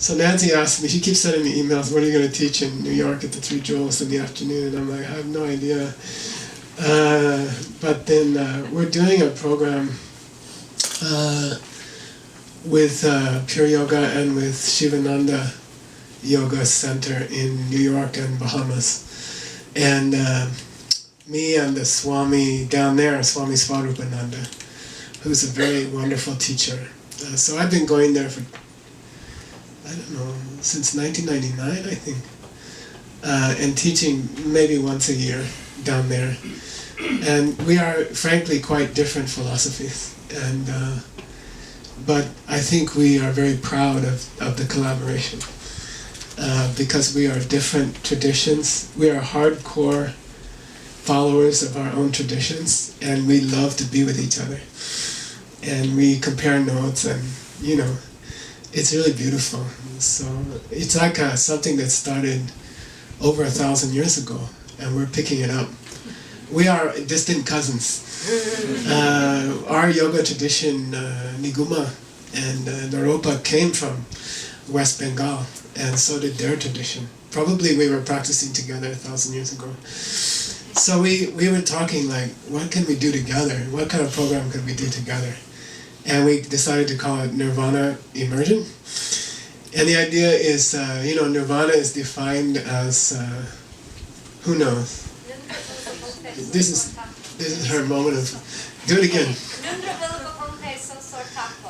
So Nancy asked me, she keeps sending me emails, what are you going to teach in New York at the Three Jewels in the afternoon? And I'm like, I have no idea. But then we're doing a program with Pure Yoga and with Shivananda Yoga Center in New York and Bahamas. And me and the Swami down there, Swami Swarupananda, who's a very wonderful teacher. So I've been going there for, I don't know, since 1999, I think, and teaching maybe once a year down there. And we are, frankly, quite different philosophies. And but I think we are very proud of the collaboration because we are different traditions. We are hardcore followers of our own traditions, and we love to be with each other. And we compare notes, and you know, it's really beautiful. So it's like something that started over 1,000 years ago, and we're picking it up. We are distant cousins. Our yoga tradition, Niguma and Naropa, came from West Bengal, and so did their tradition. Probably we were practicing together 1,000 years ago. So we were talking like, what can we do together? What kind of program could we do together? And we decided to call it Nirvana Immersion. And the idea is, you know, Nirvana is defined as, who knows? This is her moment of, do it again.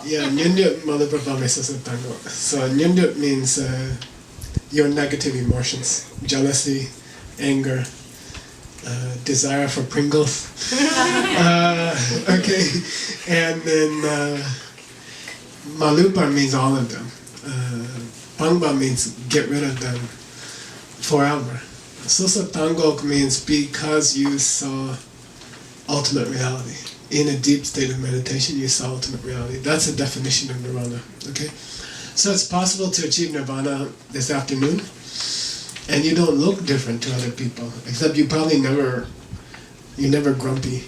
Yeah, Nyundya Malaprabhame Sasatango. So Nyundya means your negative emotions, jealousy, anger, desire for Pringles. Okay, and then Malupa means all of them. Pangba means get rid of them forever. Susatangok means because you saw ultimate reality. In a deep state of meditation, you saw ultimate reality. That's the definition of Nirvana. Okay, so it's possible to achieve Nirvana this afternoon, and you don't look different to other people, except you probably you're never grumpy.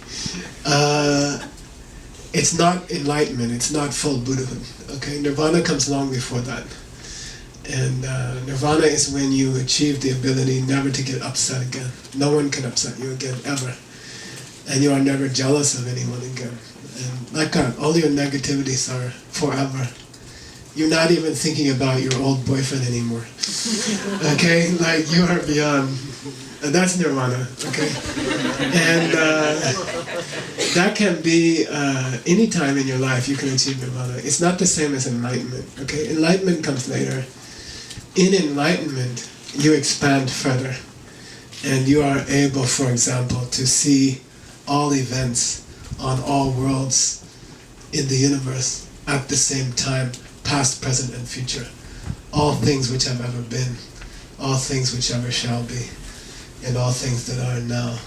It's not enlightenment, it's not full Buddhahood. Okay, Nirvana comes long before that. And Nirvana is when you achieve the ability never to get upset again. No one can upset you again, ever. And you are never jealous of anyone again. And like that, all your negativities are forever. You're not even thinking about your old boyfriend anymore. Okay? Like, you are beyond. And that's Nirvana, okay? And that can be any time in your life you can achieve Nirvana. It's not the same as enlightenment, okay? Enlightenment comes later. In enlightenment, you expand further. And you are able, for example, to see all events on all worlds in the universe at the same time, past, present, and future. All things which have ever been, all things which ever shall be, and all things that are now,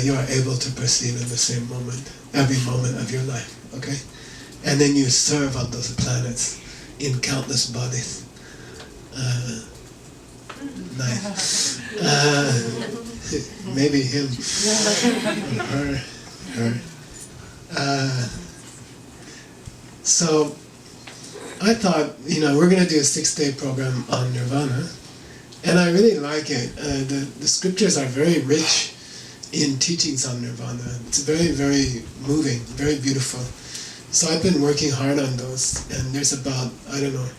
you are able to perceive in the same moment, every moment of your life, okay? And then you serve on those planets in countless bodies. Nice. Maybe him, her. So I thought, you know, we're going to do a 6-day program on Nirvana, and I really like it. The scriptures are very rich in teachings on Nirvana. It's very, very moving, very beautiful. So I've been working hard on those, and there's about, I don't know,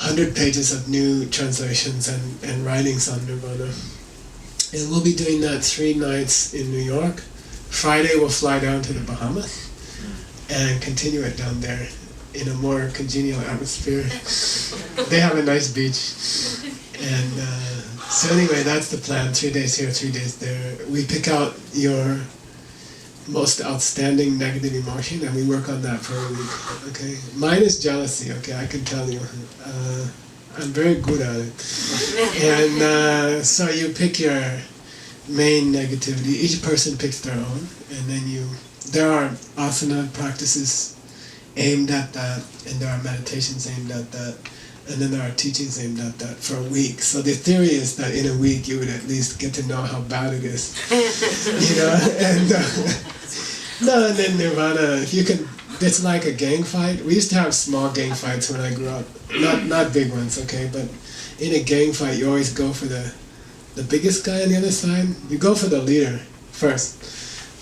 100 pages of new translations and writings on Nirvana. And we'll be doing that 3 nights in New York. Friday we'll fly down to the Bahamas and continue it down there in a more congenial atmosphere. They have a nice beach. And so anyway, that's the plan. 3 days here, 3 days there. We pick out your most outstanding negative emotion, and we work on that for a week. Okay, mine is jealousy. Okay, I can tell you, I'm very good at it. And so you pick your main negativity. Each person picks their own, and then there are asana practices aimed at that, and there are meditations aimed at that, and then there are teachings aimed at that for a week. So the theory is that in a week you would at least get to know how bad it is, you know. And no, and then Nirvana. If you can it's like a gang fight. We used to have small gang fights when I grew up. Not big ones, okay? But in a gang fight, you always go for the biggest guy on the other side. You go for the leader first.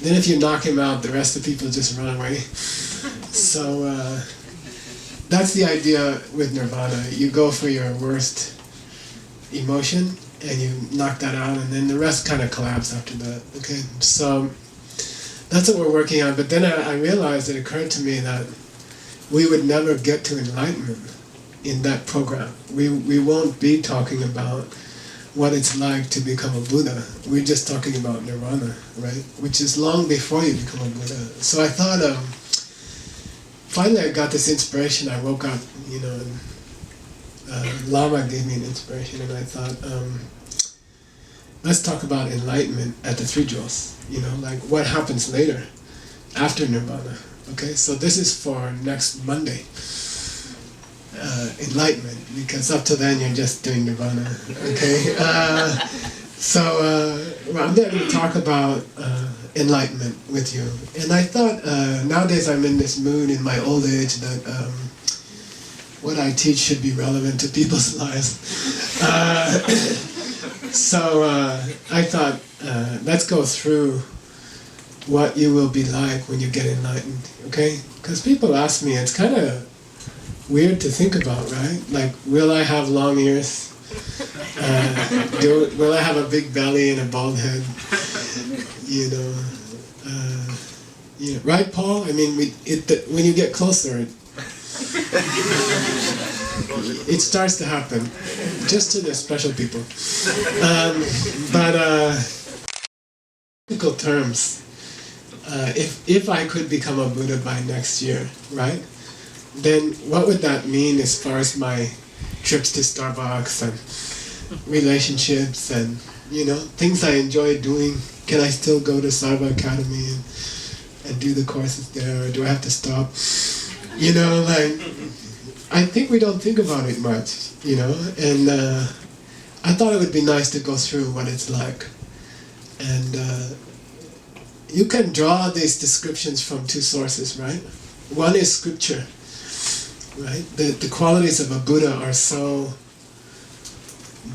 Then if you knock him out, the rest of the people just run away. So that's the idea with Nirvana. You go for your worst emotion, and you knock that out, and then the rest kind of collapse after that. Okay, so that's what we're working on. But then I realized, it occurred to me that we would never get to enlightenment in that program. We won't be talking about what it's like to become a Buddha. We're just talking about Nirvana, right? Which is long before you become a Buddha. So I thought, finally I got this inspiration. I woke up, and Lama gave me an inspiration, and I thought, let's talk about enlightenment at the Three Jewels. Like what happens later, after Nirvana. Okay, so this is for next Monday. Enlightenment, because up to then you're just doing Nirvana. Okay, well, I'm going to talk about enlightenment with you. And I thought, nowadays I'm in this mood in my old age that what I teach should be relevant to people's lives. So I thought, let's go through what you will be like when you get enlightened, okay? Because people ask me, it's kind of weird to think about, right? Like, will I have long ears? Will I have a big belly and a bald head? Right, Paul? I mean, when you get closer, it starts to happen, just to the special people. But practical terms, if I could become a Buddha by next year, right? Then what would that mean as far as my trips to Starbucks and relationships and things I enjoy doing? Can I still go to Sarva Academy and do the courses there, or do I have to stop? I think we don't think about it much, and I thought it would be nice to go through what it's like. And you can draw these descriptions from two sources, right? One is scripture, right? The qualities of a Buddha are so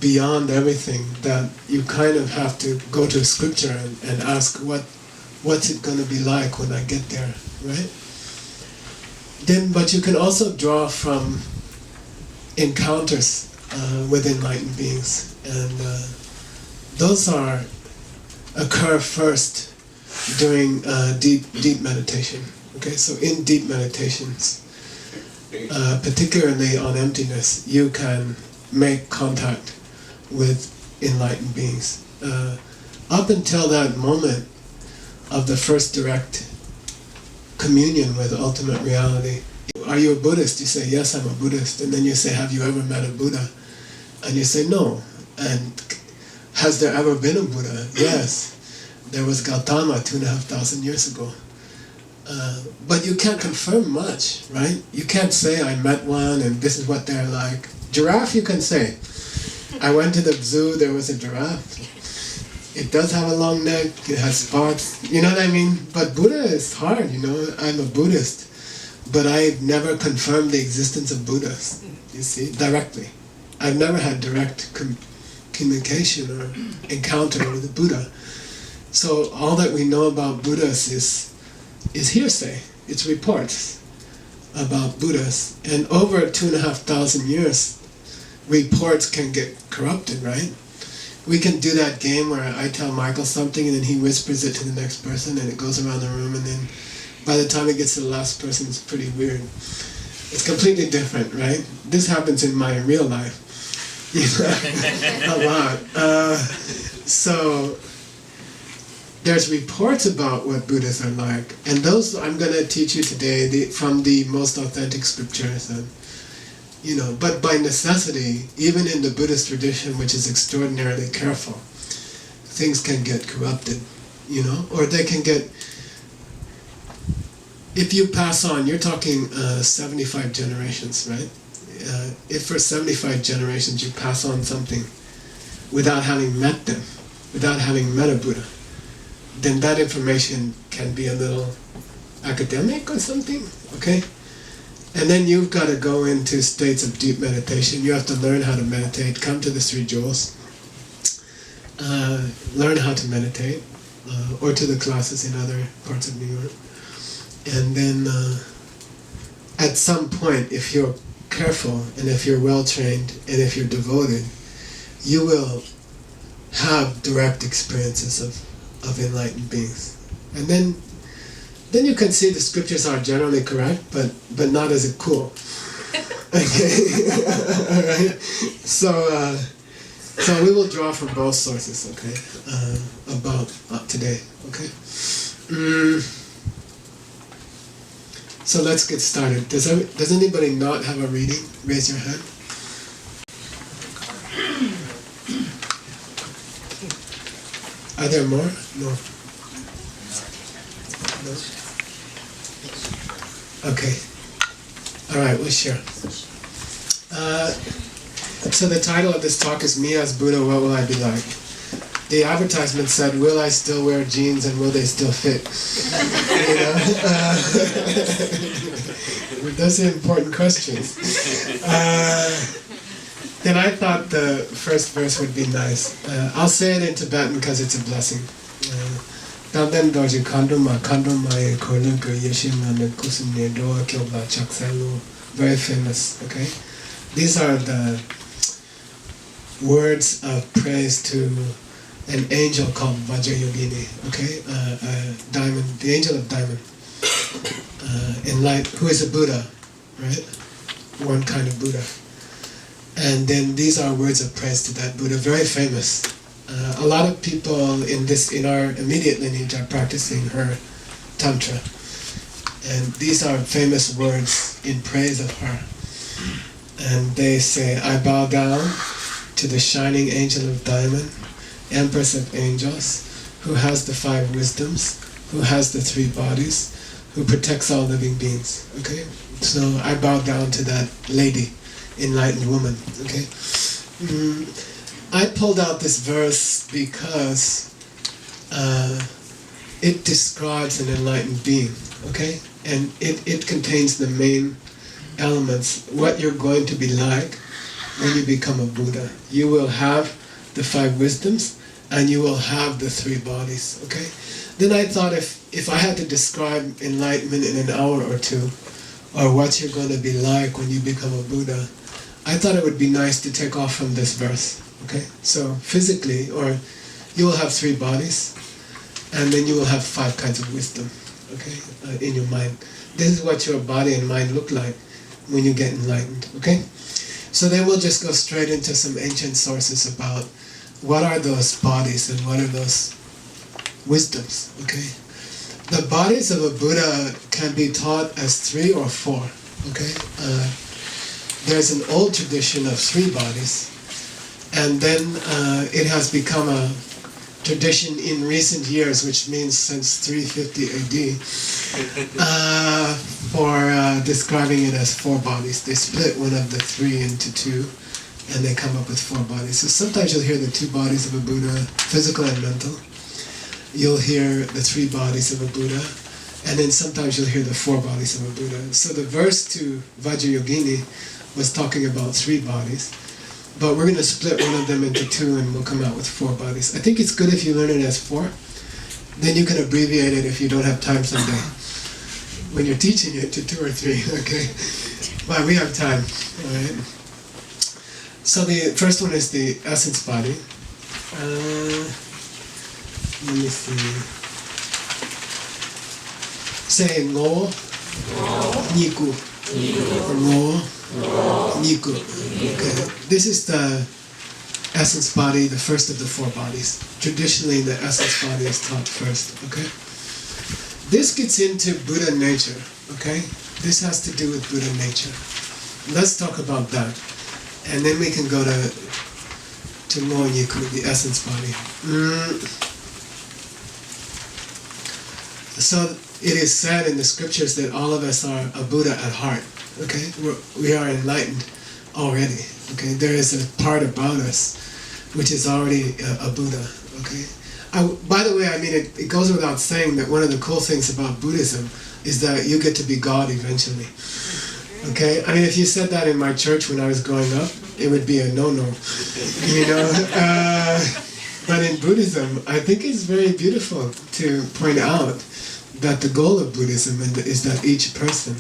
beyond everything that you kind of have to go to scripture and ask what's it going to be like when I get there, right? But you can also draw from encounters with enlightened beings, and those occur first during deep meditation. Okay, so in deep meditations, particularly on emptiness, you can make contact with enlightened beings. Up until that moment of the first direct communion with ultimate reality. Are you a Buddhist? You say, yes, I'm a Buddhist. And then you say, have you ever met a Buddha? And you say, no. And has there ever been a Buddha? Yes. There was Gautama 2,500 years ago. But you can't confirm much, right? You can't say, I met one and this is what they're like. Giraffe, you can say. I went to the zoo, there was a giraffe. It does have a long neck, it has spots, you know what I mean? But Buddha is hard, I'm a Buddhist. But I've never confirmed the existence of Buddhas, you see, directly. I've never had direct communication or encounter with a Buddha. So all that we know about Buddhas is hearsay, it's reports about Buddhas. And over 2,500 years, reports can get corrupted, right? We can do that game where I tell Michael something and then he whispers it to the next person and it goes around the room, and then by the time it gets to the last person, it's pretty weird. It's completely different, right? This happens in my real life, a lot. So there's reports about what Buddhas are like, and those I'm going to teach you today from the most authentic scriptures. And, but by necessity, even in the Buddhist tradition, which is extraordinarily careful, things can get corrupted, or they can get, if you pass on, you're talking 75 generations, right? If for 75 generations you pass on something without having met them, without having met a Buddha, then that information can be a little academic or something, okay? And then you've got to go into states of deep meditation. You have to learn how to meditate, come to the 3 jewels, learn how to meditate, or to the classes in other parts of New York. And then at some point, if you're careful, and if you're well-trained, and if you're devoted, you will have direct experiences of enlightened beings. And then you can see the scriptures are generally correct, but not as cool. Okay? Alright? So we will draw from both sources, okay? About today, okay? So let's get started. Does anybody not have a reading? Raise your hand. Are there more? No. No? Okay. Alright, we'll share. So the title of this talk is Me as Buddha, What Will I Be Like? The advertisement said, will I still wear jeans and will they still fit? You know? Those are important questions. Then I thought the first verse would be nice. I'll say it in Tibetan because it's a blessing. Dalden doji kanduma e korluka yeshima ne kusumne doa kyobla chaksalu. Very famous, okay? These are the words of praise to an angel called Vajrayogini, okay? Diamond, the angel of diamond. Who is a Buddha, right? One kind of Buddha. And then these are words of praise to that Buddha, very famous. A lot of people in our immediate lineage are practicing her tantra, and these are famous words in praise of her. And they say, I bow down to the shining angel of diamond, empress of angels, who has the 5 wisdoms, who has the 3 bodies, who protects all living beings. Okay, so I bow down to that lady, enlightened woman. Okay. I pulled out this verse because it describes an enlightened being, okay? And it contains the main elements, what you're going to be like when you become a Buddha. You will have the 5 wisdoms, and you will have the 3 bodies, okay? Then I thought if I had to describe enlightenment in an hour or 2, or what you're going to be like when you become a Buddha, I thought it would be nice to take off from this verse. Okay, so physically, or you will have 3 bodies, and then you will have 5 kinds of wisdom, okay, in your mind. This is what your body and mind look like when you get enlightened, okay? So then we'll just go straight into some ancient sources about what are those bodies and what are those wisdoms, okay? The bodies of a Buddha can be taught as 3 or 4, okay? There's an old tradition of 3 bodies, and then it has become a tradition in recent years, which means since 350 AD, for describing it as 4 bodies. They split one of the 3 into 2, and they come up with 4 bodies. So sometimes you'll hear the 2 bodies of a Buddha, physical and mental. You'll hear the 3 bodies of a Buddha, and then sometimes you'll hear the 4 bodies of a Buddha. So the verse to Vajrayogini was talking about 3 bodies. But we're going to split one of them into 2 and we'll come out with 4 bodies. I think it's good if you learn it as 4. Then you can abbreviate it if you don't have time someday. When you're teaching it to 2 or 3, okay? But we have time, alright? So the first one is the essence body. Let me see. Say Ngo, Niku. Ngo, Niku. Okay. This is the essence body, the first of the 4 bodies. Traditionally, the essence body is taught first. Okay. This gets into Buddha nature. Okay. This has to do with Buddha nature. Let's talk about that, and then we can go to Ngo Niku, the essence body. So it is said in the scriptures that all of us are a Buddha at heart. Okay, we are enlightened already. Okay, there is a part about us which is already a Buddha. Okay. By the way, I mean it goes without saying that one of the cool things about Buddhism, is that you get to be God eventually. Okay? I mean, if you said that in my church when I was growing up, it would be a no-no. You know? But in Buddhism, I think it's very beautiful to point out that the goal of Buddhism is that each person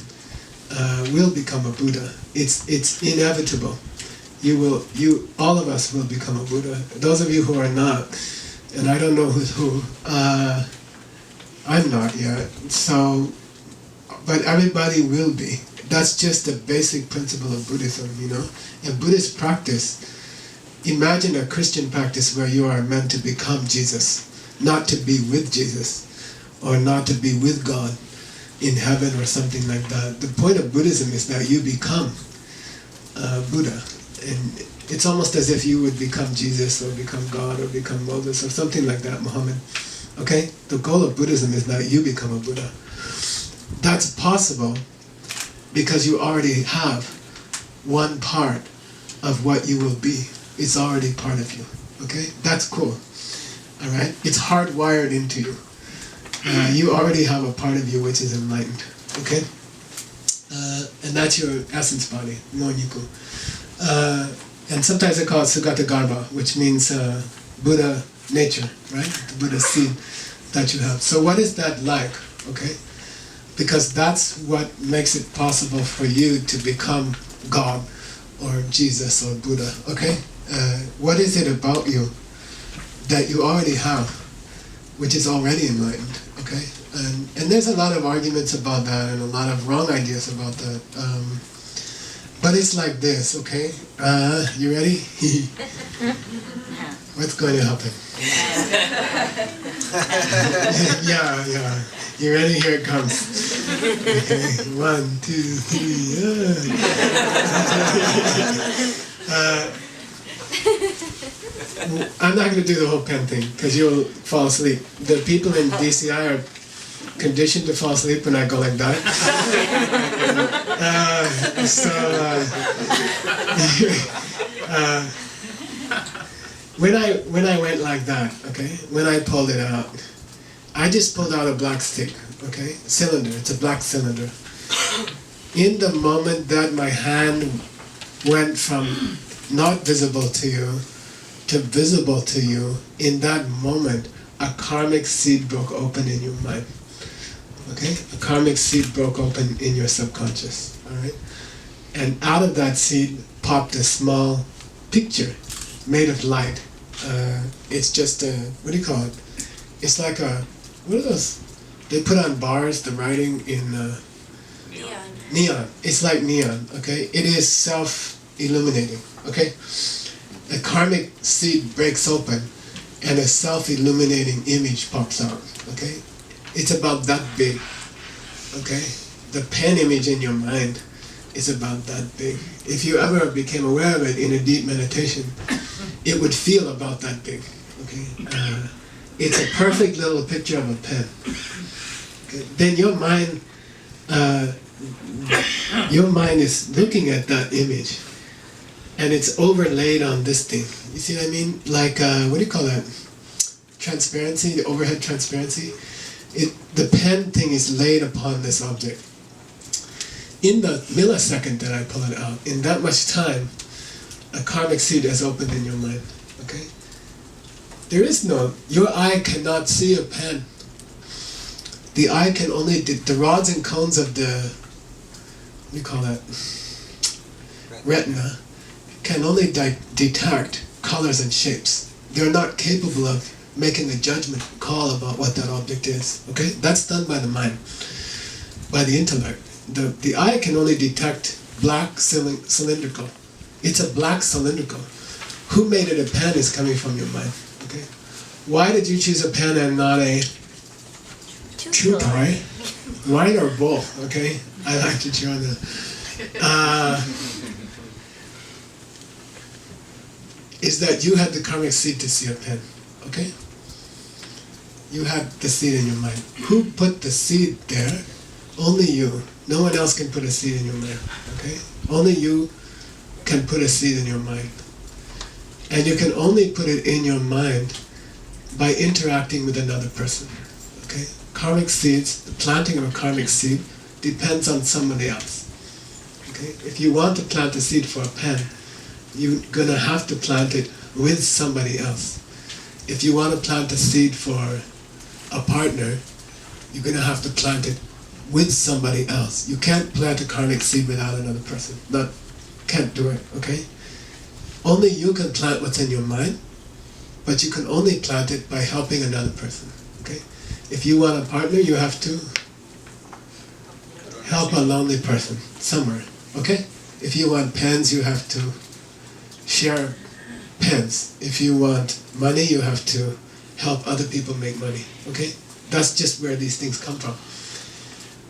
will become a Buddha. It's inevitable. All of us will become a Buddha. Those of you who are not, and I don't know who's who, I'm not yet, so, but everybody will be. That's just the basic principle of Buddhism, you know. A Buddhist practice, imagine a Christian practice where you are meant to become Jesus, not to be with Jesus, or not to be with God in heaven or something like that. The point of Buddhism is that you become Buddha. And it's almost as if you would become Jesus or become God or become Moses or something like that, Muhammad. Okay? The goal of Buddhism is that you become a Buddha. That's possible because you already have one part of what you will be. It's already part of you. Okay? That's cool. Alright? It's hardwired into you. You already have a part of you which is enlightened. Okay? And that's your essence body, no-niku. And sometimes they call it Sugata Garbha, which means Buddha nature, right? The Buddha seed that you have. So what is that like? Okay? Because that's what makes it possible for you to become God or Jesus or Buddha. Okay? What is it about you that you already have, which is already enlightened? Okay? And there's a lot of arguments about that and a lot of wrong ideas about that. But it's like this, okay? You ready? What's going to happen? Yeah. You ready? Here it comes. Okay, 1, 2, 3. I'm not going to do the whole pen thing because you'll fall asleep. The people in DCI are conditioned to fall asleep when I go like that. When I went like that, okay, when I pulled it out, I just pulled out a black stick, okay, cylinder. It's a black cylinder. In the moment that my hand went from not visible to you to visible to you, in that moment, a karmic seed broke open in your mind. Okay? A karmic seed broke open in your subconscious. Alright? And out of that seed popped a small picture made of light. It's just a, what do you call it? It's like a, what are those? They put on bars, the writing in neon. It's like neon, okay? It is self-illuminating, okay? A karmic seed breaks open and a self-illuminating image pops out, okay? It's about that big, okay? The pen image in your mind is about that big. If you ever became aware of it in a deep meditation, it would feel about that big, okay? It's a perfect little picture of a pen. Okay? Then your mind is looking at that image, and it's overlaid on this thing. You see what I mean? Like, what do you call that? Transparency, the overhead transparency. The pen thing is laid upon this object. In the millisecond that I pull it out, in that much time, a karmic seed has opened in your mind. Okay? There is no, your eye cannot see a pen. The eye can only, the rods and cones of the, what do you call that? Retina, can only detect colors and shapes. They're not capable of making a judgment call about what that object is. Okay? That's done by the mind, by the intellect. The eye can only detect black cylindrical. It's a black cylindrical. Who made it a pen is coming from your mind. Okay? Why did you choose a pen and not a chew toy? Right or both? Okay? I like to chew on that. Is that you had the karmic seed to see a pen. Okay? You had the seed in your mind. Who put the seed there? Only you. No one else can put a seed in your mind. Okay? Only you can put a seed in your mind. And you can only put it in your mind by interacting with another person. Okay? karmic seeds, the planting of a karmic seed, depends on somebody else. Okay? If you want to plant a seed for a pen, you're going to have to plant it with somebody else. If you want to plant a seed for a partner, you're going to have to plant it with somebody else. You can't plant a karmic seed without another person. Can't do it, okay? Only you can plant what's in your mind, but you can only plant it by helping another person, okay? If you want a partner, you have to help a lonely person somewhere, okay? If you want pens, you have to share pens. If you want money, you have to help other people make money, okay? That's just where these things come from.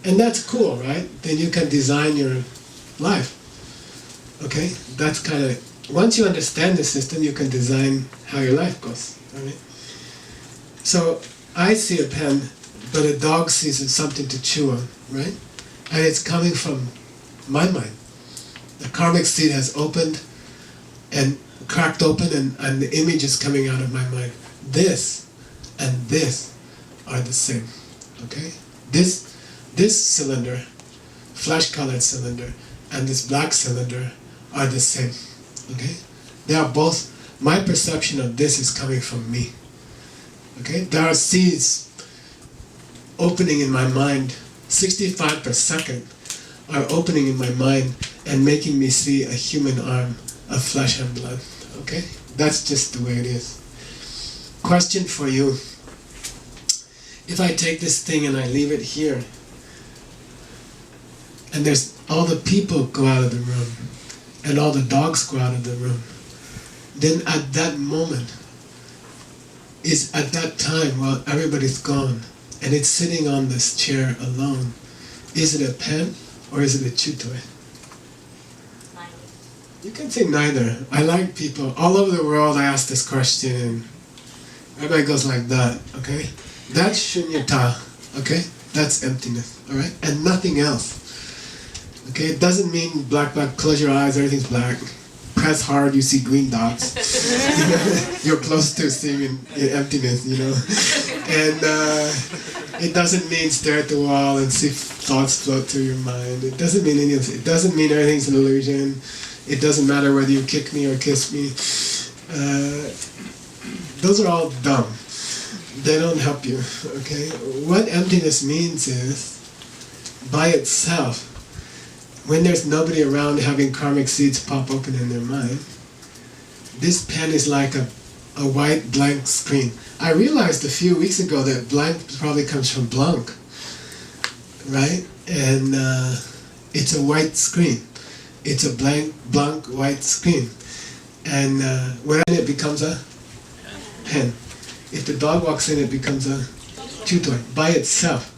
And that's cool, right? Then you can design your life, okay? That's kind of, once you understand the system, you can design how your life goes, right? So I see a pen, but a dog sees it something to chew on, right? And it's coming from my mind. The karmic seed has opened and cracked open, and the image is coming out of my mind. This and this are the same, okay? This cylinder, flesh-colored cylinder, and this black cylinder are the same, okay? They are both, my perception of this is coming from me, okay? There are seeds opening in my mind, 65 per second are opening in my mind and making me see a human arm of flesh and blood, okay? That's just the way it is. Question for you. If I take this thing and I leave it here, and there's all the people go out of the room, and all the dogs go out of the room, then at that moment, at that time, while everybody's gone, and it's sitting on this chair alone, is it a pen or is it a chew toy? Neither. You can say neither. I like people, all over the world I ask this question, and everybody goes like that, okay? That's shunyata, okay? That's emptiness, alright? And nothing else. Okay, it doesn't mean black, close your eyes, everything's black. Press hard, you see green dots. You're close to seeing in emptiness, you know. And it doesn't mean stare at the wall and see thoughts float through your mind. It doesn't mean any of it. It doesn't mean everything's an illusion. It doesn't matter whether you kick me or kiss me. Those are all dumb. They don't help you, okay? What emptiness means is, by itself, when there's nobody around having karmic seeds pop open in their mind, this pen is like a white blank screen. I realized a few weeks ago that blank probably comes from blanc, right? And it's a white screen. It's a blank white screen. And when it becomes a pen. If the dog walks in, it becomes a chew toy by itself.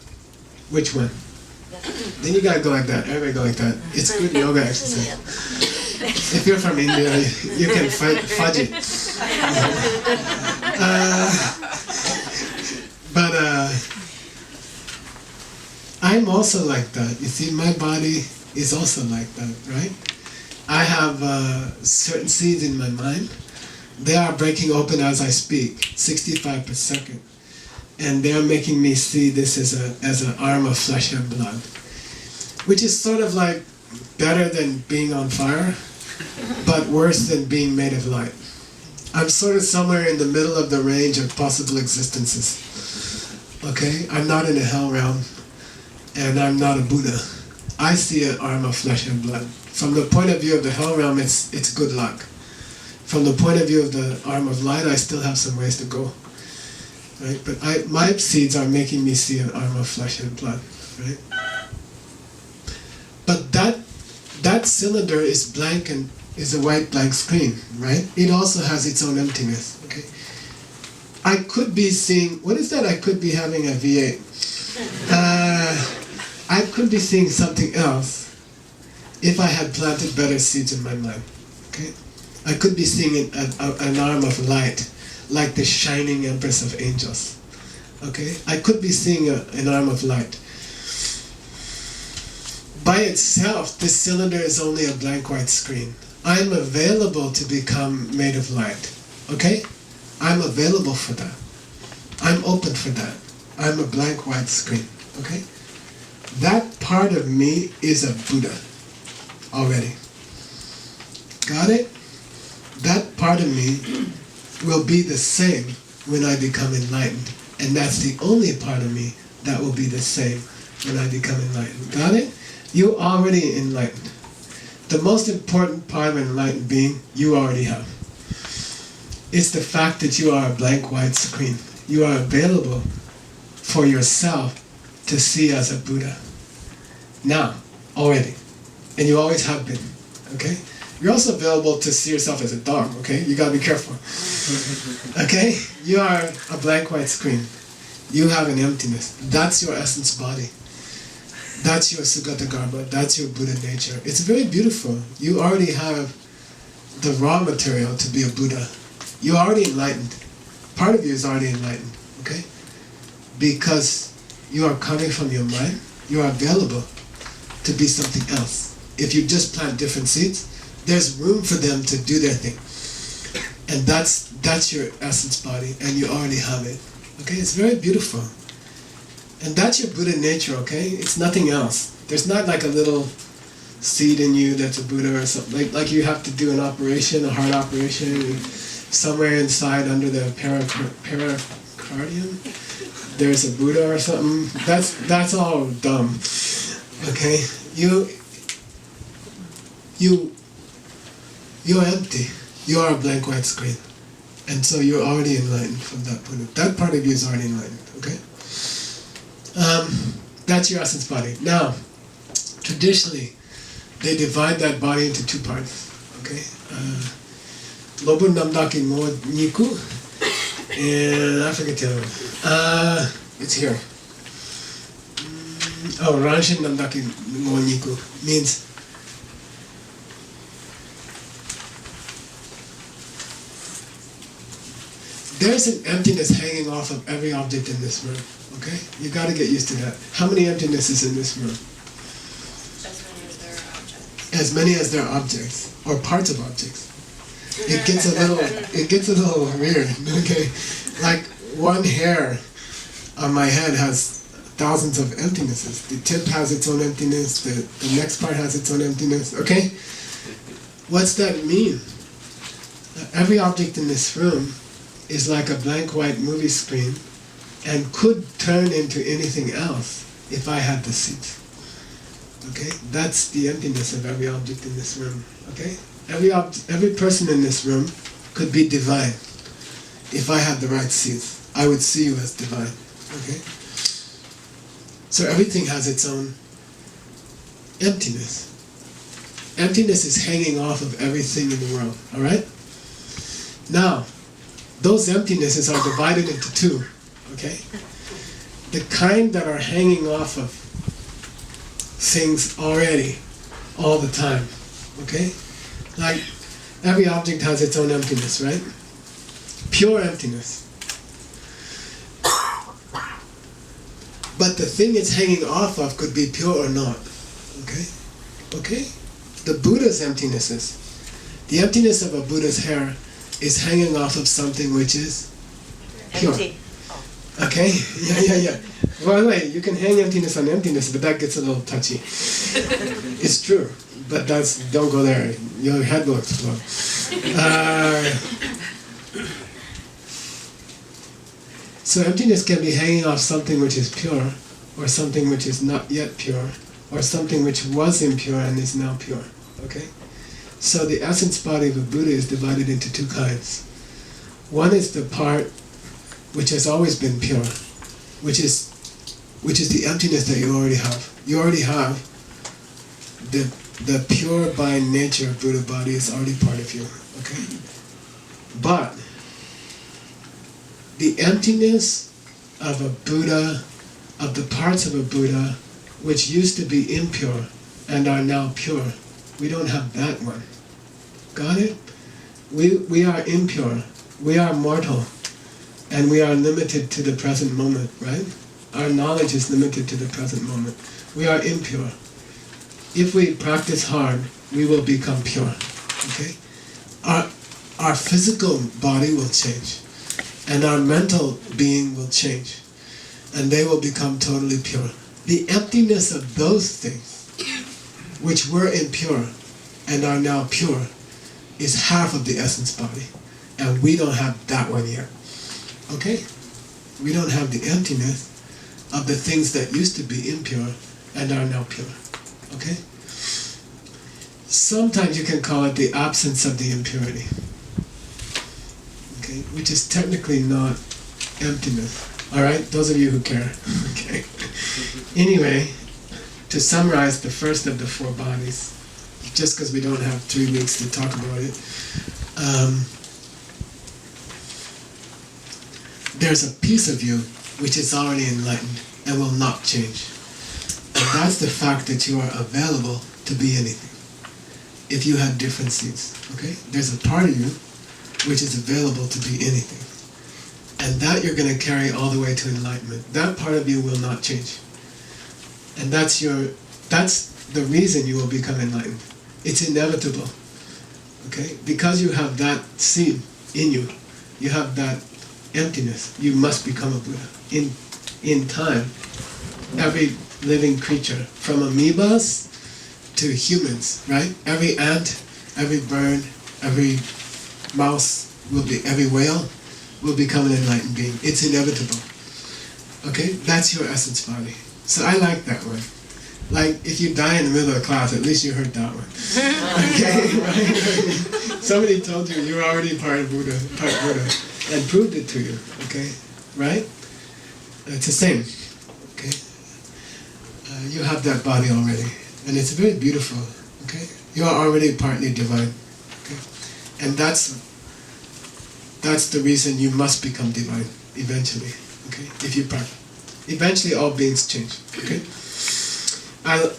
Which one? Then you gotta go like that. Everybody go like that. It's good yoga exercise. If you're from India, you can fudge it. But I'm also like that. You see, my body is also like that, right? I have certain seeds in my mind. They are breaking open as I speak, 65 per second. And they're making me see this as an arm of flesh and blood. Which is sort of like better than being on fire, but worse than being made of light. I'm sort of somewhere in the middle of the range of possible existences. Okay? I'm not in a hell realm, and I'm not a Buddha. I see an arm of flesh and blood. From the point of view of the hell realm, it's good luck. From the point of view of the arm of light, I still have some ways to go. Right? But my seeds are making me see an arm of flesh and blood. Right? But that cylinder is blank and is a white blank screen, right? It also has its own emptiness. Okay. I could be seeing, what is that? I could be having a V8. I could be seeing something else if I had planted better seeds in my mind. Okay. I could be seeing an arm of light, like the shining Empress of Angels. Okay. I could be seeing an arm of light. By itself, this cylinder is only a blank white screen. I'm available to become made of light. Okay? I'm available for that. I'm open for that. I'm a blank white screen. Okay? That part of me is a Buddha already. Got it? That part of me will be the same when I become enlightened. And that's the only part of me that will be the same when I become enlightened. Got it? You already enlightened. The most important part of enlightened being, you already have. It's the fact that you are a blank white screen. You are available for yourself to see as a Buddha. Now, already. And you always have been. Okay? You're also available to see yourself as a dog, okay? You gotta be careful. Okay? You are a blank white screen. You have an emptiness. That's your essence body. That's your Sugatagarbha. That's your Buddha nature. It's very beautiful. You already have the raw material to be a Buddha. You're already enlightened. Part of you is already enlightened, okay? Because you are coming from your mind, you are available to be something else. If you just plant different seeds, there's room for them to do their thing. And that's your essence body, and you already have it. Okay, it's very beautiful. And that's your Buddha nature, okay? It's nothing else. There's not like a little seed in you that's a Buddha or something. Like you have to do an operation, a heart operation, and somewhere inside under the pericardium, there's a Buddha or something. That's all dumb. Okay? You're empty. You are a blank white screen. And so you're already enlightened from that point of view. That part of you is already enlightened, okay? That's your essence body. Now, traditionally, they divide that body into two parts, okay? Lobu Namdaki Mo Niku, and I forget the other one. It's here. Ranshin Namdaki Mo Niku means there's an emptiness hanging off of every object in this room, okay? You got to get used to that. How many emptinesses in this room? As many as there are objects, or parts of objects. It gets a little weird, okay? Like one hair on my head has thousands of emptinesses. The tip has its own emptiness, the next part has its own emptiness, okay? What's that mean? Every object in this room is like a blank white movie screen and could turn into anything else if I had the seat. Okay? That's the emptiness of every object in this room. Okay? Every person in this room could be divine. If I had the right seats, I would see you as divine. Okay? So everything has its own emptiness. Emptiness is hanging off of everything in the world. Alright? Now, those emptinesses are divided into two, okay? The kind that are hanging off of things already, all the time, okay? Like, every object has its own emptiness, right? Pure emptiness. But the thing it's hanging off of could be pure or not, okay? Okay? The Buddha's emptinesses. The emptiness of a Buddha's hair is hanging off of something which is pure. Empty. Okay? Yeah. By the way, you can hang emptiness on emptiness, but that gets a little touchy. It's true, but don't go there. Your head will explode. So emptiness can be hanging off something which is pure, or something which is not yet pure, or something which was impure and is now pure. Okay? So the essence body of a Buddha is divided into two kinds. One is the part which has always been pure, which is the emptiness that you already have. You already have the pure by nature Buddha body is already part of you. Okay? But the emptiness of a Buddha, of the parts of a Buddha which used to be impure and are now pure, we don't have that one. Got it? We are impure, we are mortal, and we are limited to the present moment, right? Our knowledge is limited to the present moment. We are impure. If we practice hard, we will become pure. Okay? Our physical body will change, and our mental being will change. and they will become totally pure. The emptiness of those things, which were impure and are now pure, is half of the essence body. And we don't have that one yet. Okay? We don't have the emptiness of the things that used to be impure and are now pure. Okay? Sometimes you can call it the absence of the impurity. Okay? Which is technically not emptiness. Alright? Those of you who care. Okay? Anyway, to summarize the first of the four bodies, just because we don't have 3 weeks to talk about it, there's a piece of you which is already enlightened and will not change. And that's the fact that you are available to be anything. If you had different seeds, okay? There's a part of you which is available to be anything. And that you're going to carry all the way to enlightenment. That part of you will not change. And that's the reason you will become enlightened. It's inevitable. Okay? Because you have that seed in you, you have that emptiness, you must become a Buddha. In time, every living creature, from amoebas to humans, right? Every ant, every bird, every mouse, every whale will become an enlightened being. It's inevitable. Okay? That's your essence body. So I like that one. Like, if you die in the middle of class, at least you heard that one. Okay? Right? Somebody told you you're already part Buddha, and proved it to you. Okay? Right? It's the same. Okay? You have that body already. And it's very beautiful. Okay? You are already partly divine. Okay? And that's the reason you must become divine eventually. Okay? If you practice. Eventually all beings change. Okay?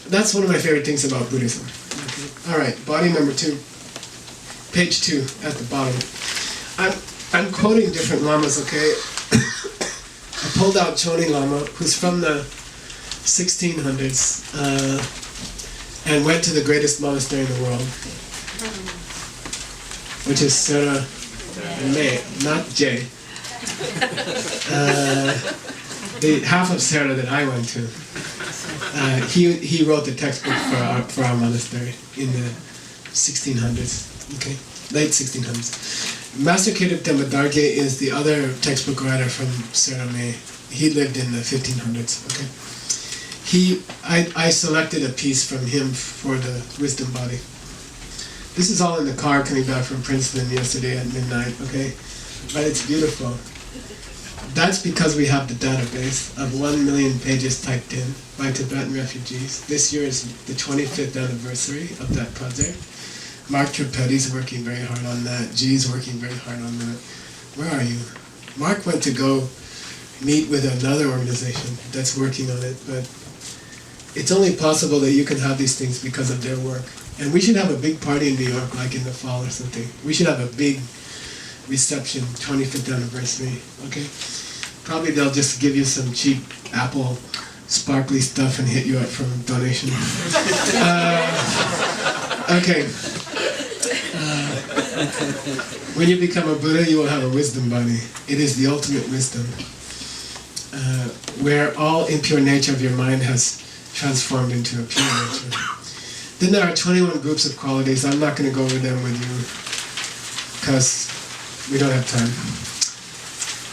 That's one of my favorite things about Buddhism. Okay. All right, body number 2, page 2 at the bottom. I'm quoting different lamas. Okay, I pulled out Choni Lama, who's from the 1600s, and went to the greatest monastery in the world, which is Sera Me, not J. The half of Sera that I went to. He wrote the textbook for our monastery in the 1600s, okay, late 1600s. Master Kedub Tenpa Darge is the other textbook writer from Serame. He lived in the 1500s, okay. I selected a piece from him for the wisdom body. This is all in the car coming back from Princeton yesterday at midnight, okay, but it's beautiful. That's because we have the database of 1 million pages typed in by Tibetan refugees. This year is the 25th anniversary of that project. Mark Tripetti's working very hard on that. G's working very hard on that. Where are you? Mark went to go meet with another organization that's working on it, but it's only possible that you can have these things because of their work. And we should have a big party in New York, like in the fall or something. We should have a big reception, 25th anniversary, okay? Probably they'll just give you some cheap Apple sparkly stuff and hit you up from donation. Okay. When you become a Buddha, you will have a wisdom body. It is the ultimate wisdom, where all impure nature of your mind has transformed into a pure nature. Then there are 21 groups of qualities. I'm not going to go over them with you, because we don't have time.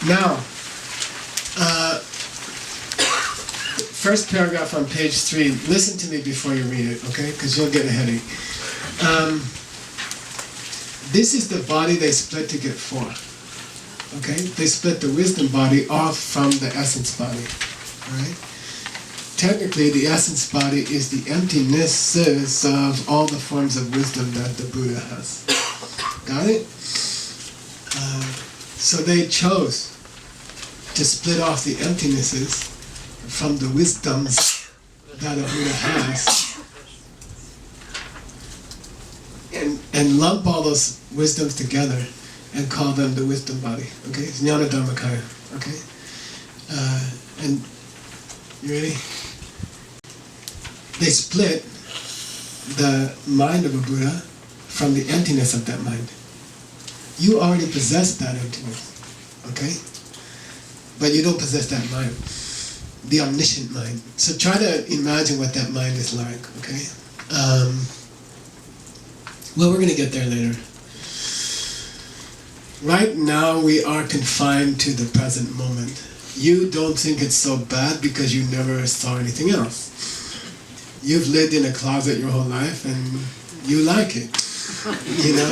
Now, first paragraph on page 3, listen to me before you read it, okay? Because you'll get a headache. This is the body they split to get 4. Okay? They split the wisdom body off from the essence body. Alright? Technically, the essence body is the emptinesses of all the forms of wisdom that the Buddha has. Got it? So they chose to split off the emptinesses from the wisdoms that a Buddha has, and lump all those wisdoms together and call them the wisdom body. Okay, it's Jnana Dhammakaya. Okay, and you ready? They split the mind of a Buddha from the emptiness of that mind. You already possess that emptiness, okay? But you don't possess that mind. the omniscient mind. So try to imagine what that mind is like, okay? Well, we're going to get there later. Right now we are confined to the present moment. You don't think it's so bad because you never saw anything else. You've lived in a closet your whole life and you like it. You know,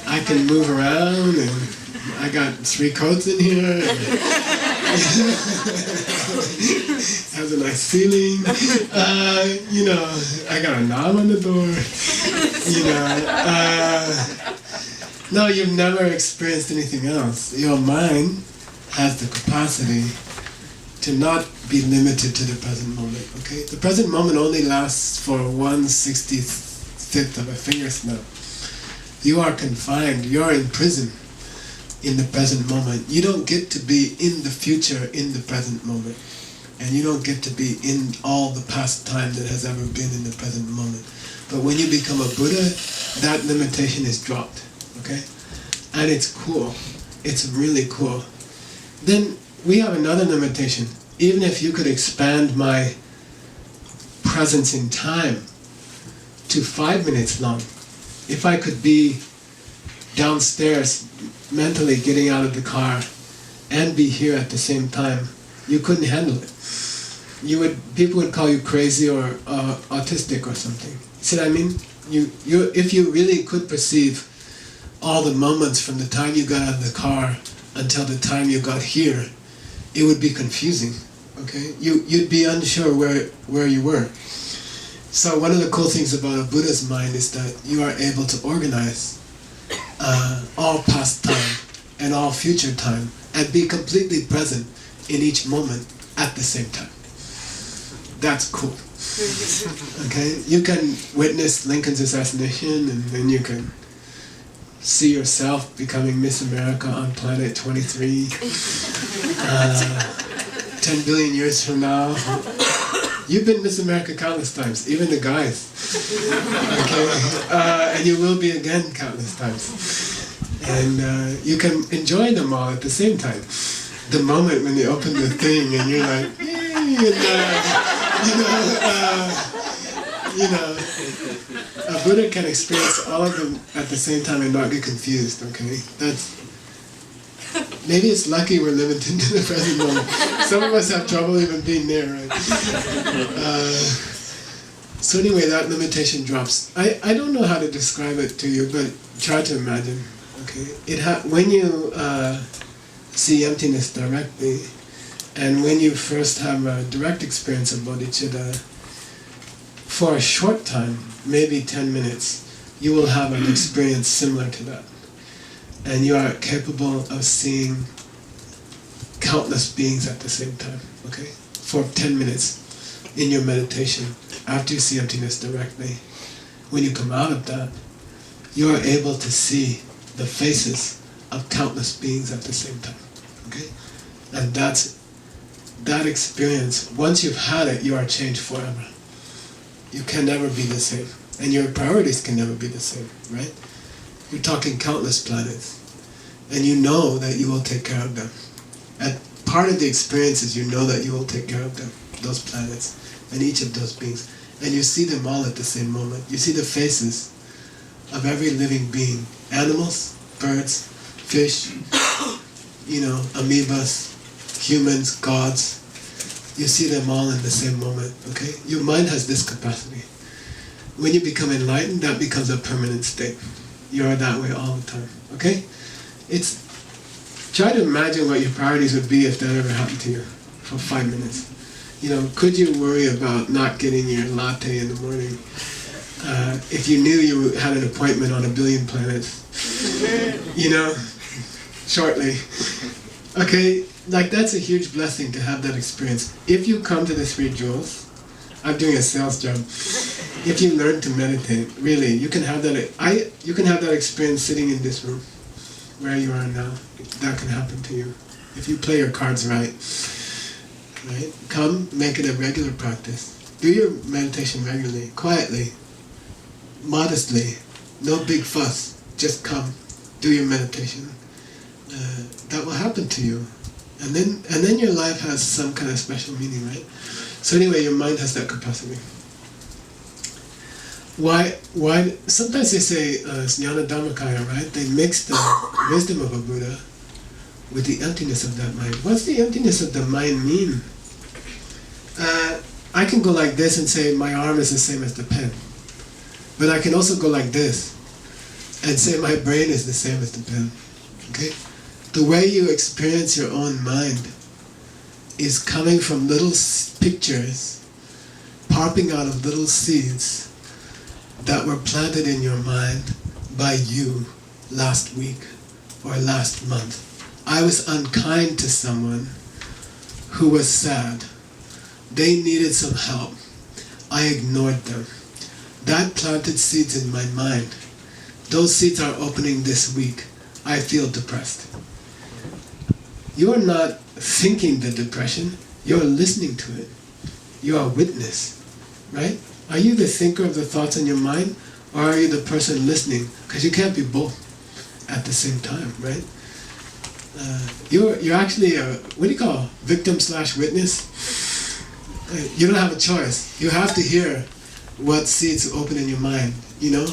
I can move around and I got 3 coats in here. Has a nice ceiling. You know, I got a knob on the door. You know, no, you've never experienced anything else. Your mind has the capacity to not be limited to the present moment, okay? The present moment only lasts for 1/65th of a finger snap. You are confined, you are in prison in the present moment. You don't get to be in the future in the present moment. And you don't get to be in all the past time that has ever been in the present moment. But when you become a Buddha, that limitation is dropped, okay? And it's cool. It's really cool. Then we have another limitation. Even if you could expand my presence in time to 5 minutes long, if I could be downstairs mentally getting out of the car and be here at the same time, you couldn't handle it. People would call you crazy or autistic or something. See what I mean? If you really could perceive all the moments from the time you got out of the car until the time you got here, it would be confusing. Okay, you'd be unsure where you were. So one of the cool things about a Buddha's mind is that you are able to organize all past time and all future time and be completely present in each moment at the same time. That's cool. Okay, you can witness Lincoln's assassination and then you can see yourself becoming Miss America on planet 23. 10 billion years from now. You've been Miss America countless times, even the guys. Okay? And you will be again countless times. And you can enjoy them all at the same time. The moment when you open the thing and you're like, yay, and, a Buddha can experience all of them at the same time and not get confused, okay? Maybe it's lucky we're limited to the present moment. Some of us have trouble even being there, right? So anyway, that limitation drops. I don't know how to describe it to you, but try to imagine, okay? When you see emptiness directly, and when you first have a direct experience of bodhicitta, for a short time, maybe 10 minutes, you will have an experience similar to that. And you are capable of seeing countless beings at the same time, okay? For 10 minutes in your meditation, after you see emptiness directly, when you come out of that, you are able to see the faces of countless beings at the same time, okay? And that experience, once you've had it, you are changed forever. You can never be the same. And your priorities can never be the same, right? You're talking countless planets. And you know that you will take care of them. And part of the experience is you know that you will take care of them, those planets, and each of those beings. And you see them all at the same moment. You see the faces of every living being. Animals, birds, fish, amoebas, humans, gods. You see them all in the same moment, okay? Your mind has this capacity. When you become enlightened, that becomes a permanent state. You are that way all the time, okay? Try to imagine what your priorities would be if that ever happened to you for 5 minutes. Could you worry about not getting your latte in the morning if you knew you had an appointment on 1 billion planets, shortly? Okay, that's a huge blessing to have that experience. If you come to the 3 jewels, I'm doing a sales job. If you learn to meditate, really, you can have that experience sitting in this room, where you are now. That can happen to you if you play your cards right. Right? Come, make it a regular practice. Do your meditation regularly, quietly, modestly, no big fuss. Just come, do your meditation. That will happen to you. And then your life has some kind of special meaning, right? So anyway, your mind has that capacity. Why? Sometimes they say, Jnana Dhammakaya, right? They mix the wisdom of a Buddha with the emptiness of that mind. What's the emptiness of the mind mean? I can go like this and say my arm is the same as the pen. But I can also go like this and say my brain is the same as the pen. Okay? The way you experience your own mind is coming from little pictures popping out of little seeds that were planted in your mind by you last week or last month. I was unkind to someone who was sad. They needed some help. I ignored them. That planted seeds in my mind. Those seeds are opening this week. I feel depressed. You are not thinking the depression, you're listening to it. You are a witness, right? Are you the thinker of the thoughts in your mind, or are you the person listening? Because you can't be both at the same time, right? You're actually a, what do you call, victim/witness? You don't have a choice. You have to hear what seeds open in your mind, you know?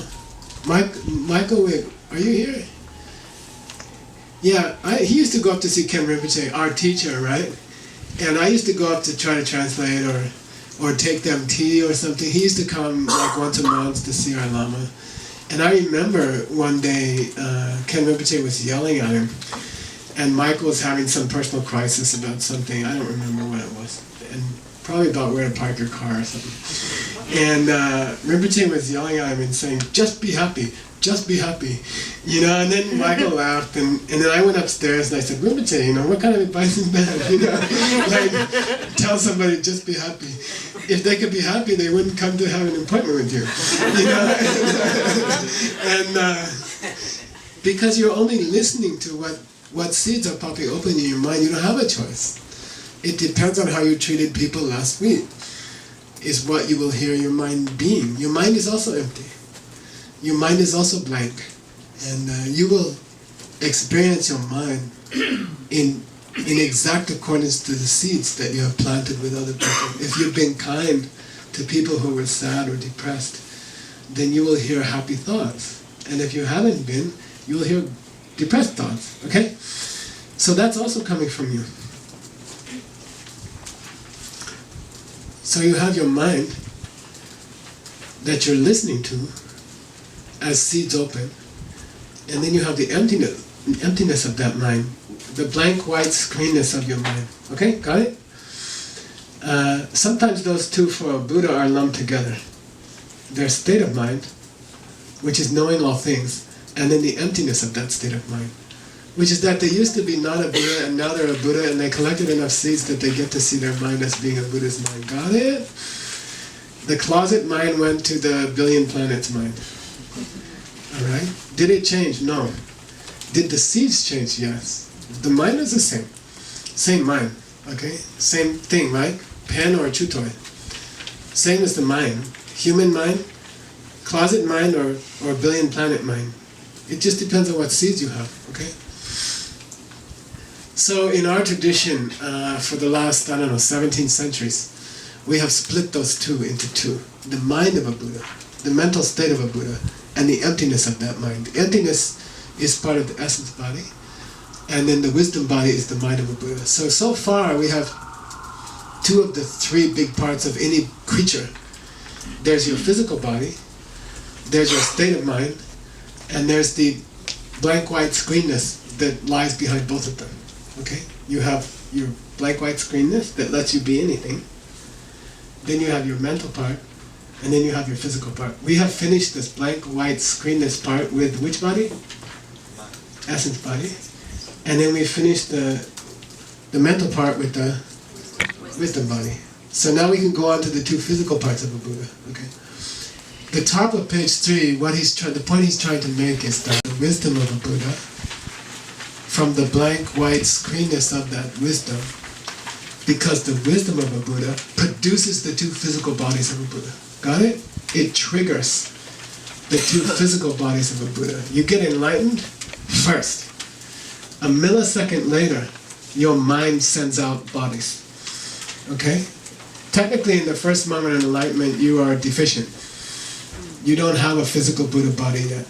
Michael, are you here? Yeah, he used to go up to see Ken Rinpoche, our teacher, right? And I used to go up to try to translate or take them tea or something. He used to come like once a month to see our Lama. And I remember one day Ken Rinpoche was yelling at him, and Michael was having some personal crisis about something. I don't remember what it was. And probably about where to park your car or something. And Rinpoche was yelling at him and saying, just be happy, just be happy. You know, and then Michael laughed, and then I went upstairs and I said, Rinpoche, you know, what kind of advice is that? You know, like, tell somebody, just be happy. If they could be happy, they wouldn't come to have an appointment with you. You know? And because you're only listening to what seeds are popping open in your mind, you don't have a choice. It depends on how you treated people last week, is what you will hear your mind being. Your mind is also empty. Your mind is also blank. And you will experience your mind in exact accordance to the seeds that you have planted with other people. If you've been kind to people who were sad or depressed, then you will hear happy thoughts. And if you haven't been, you will hear depressed thoughts. Okay? So that's also coming from you. So you have your mind that you're listening to as seeds open, and then you have the emptiness of that mind, the blank white screenness of your mind. Okay, got it? Sometimes those two for a Buddha are lumped together. Their state of mind, which is knowing all things, and then the emptiness of that state of mind, which is that they used to be not a Buddha and now they're a Buddha, and they collected enough seeds that they get to see their mind as being a Buddha's mind. Got it? The closet mind went to the billion planets mind. Alright? Did it change? No. Did the seeds change? Yes. The mind is the same. Same mind. Okay? Same thing, right? Pen or chutoy. Same as the mind. Human mind, closet mind, or billion planet mind. It just depends on what seeds you have. Okay? So in our tradition, for the last, 17 centuries, we have split those two into two. The mind of a Buddha, the mental state of a Buddha, and the emptiness of that mind. The emptiness is part of the essence body, and then the wisdom body is the mind of a Buddha. So far we have two of the three big parts of any creature. There's your physical body, there's your state of mind, and there's the blank white screenness that lies behind both of them. Okay? You have your blank white screenness that lets you be anything. Then you have your mental part, and then you have your physical part. We have finished this blank white screenness part with which body? Essence body. And then we finished the mental part with the wisdom body. So now we can go on to the two physical parts of a Buddha. Okay. The top of page 3, the point he's trying to make is that the wisdom of a Buddha, from the blank white screenness of that wisdom, because the wisdom of a Buddha produces the two physical bodies of a Buddha. Got it? It triggers the two physical bodies of a Buddha. You get enlightened first. A millisecond later, your mind sends out bodies. Okay? Technically, in the first moment of enlightenment, you are deficient. You don't have a physical Buddha body yet.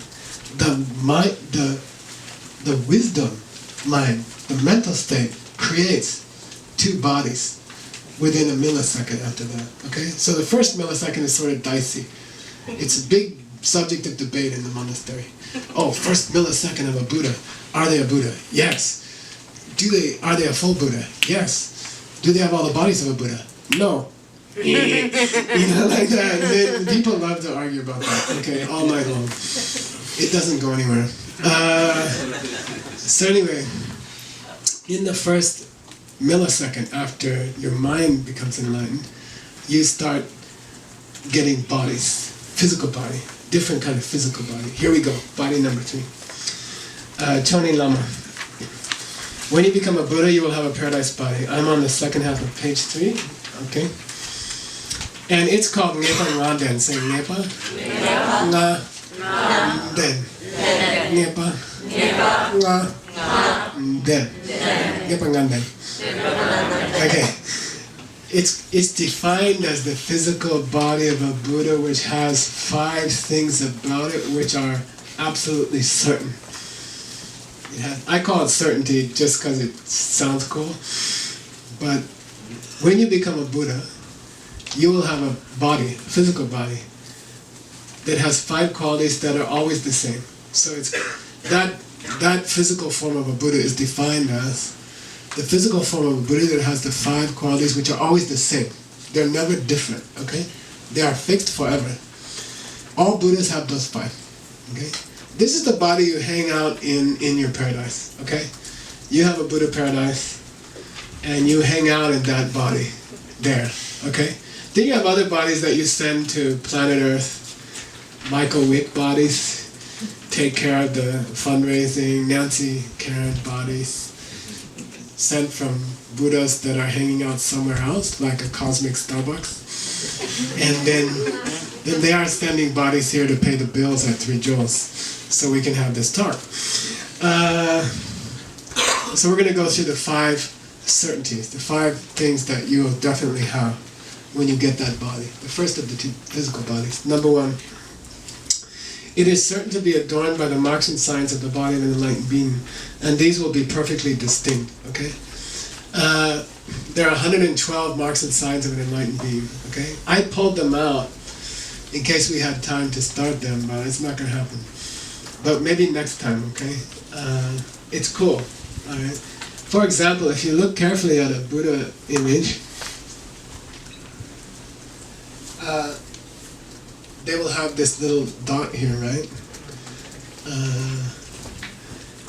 The wisdom mind, the mental state, creates two bodies within a millisecond after that. Okay? So the first millisecond is sort of dicey. It's a big subject of debate in the monastery. Oh, first millisecond of a Buddha. Are they a Buddha? Yes. Are they a full Buddha? Yes. Do they have all the bodies of a Buddha? No. You know, like that. And then people love to argue about that, okay, all night long. It doesn't go anywhere. So anyway, in the first millisecond after your mind becomes enlightened, you start getting bodies, physical body, different kind of physical body. Here we go, body number 3. Chonin Lama. When you become a Buddha, you will have a paradise body. I'm on the second half of page 3, okay? And it's called Ngepa Nga Den. Say Ngepa Nga Den. Ngepa Nga Den. Ngepa Nga Den. Okay. It's defined as the physical body of a Buddha which has 5 things about it which are absolutely certain. I call it certainty just because it sounds cool. But when you become a Buddha, you will have a body, a physical body, that has 5 qualities that are always the same. So it's that physical form of a Buddha is defined as the physical form of a Buddha that has the 5 qualities which are always the same. They're never different, okay? They are fixed forever. All Buddhas have those 5, okay? This is the body you hang out in your paradise, okay? You have a Buddha paradise, and you hang out in that body there, okay? Then you have other bodies that you send to planet Earth, Michael Wick bodies, take care of the fundraising, Nancy Karen bodies, sent from Buddhas that are hanging out somewhere else, like a cosmic Starbucks. And then they are sending bodies here to pay the bills at 3 Joules, so we can have this talk. So we're going to go through the 5 certainties, the 5 things that you will definitely have when you get that body. The first of the 2 physical bodies. Number 1, it is certain to be adorned by the marks and signs of the body of an enlightened being, and these will be perfectly distinct, okay? There are 112 marks and signs of an enlightened being, okay? I pulled them out in case we had time to start them, but it's not going to happen. But maybe next time, okay? It's cool, all right? For example, if you look carefully at a Buddha image, they will have this little dot here, right?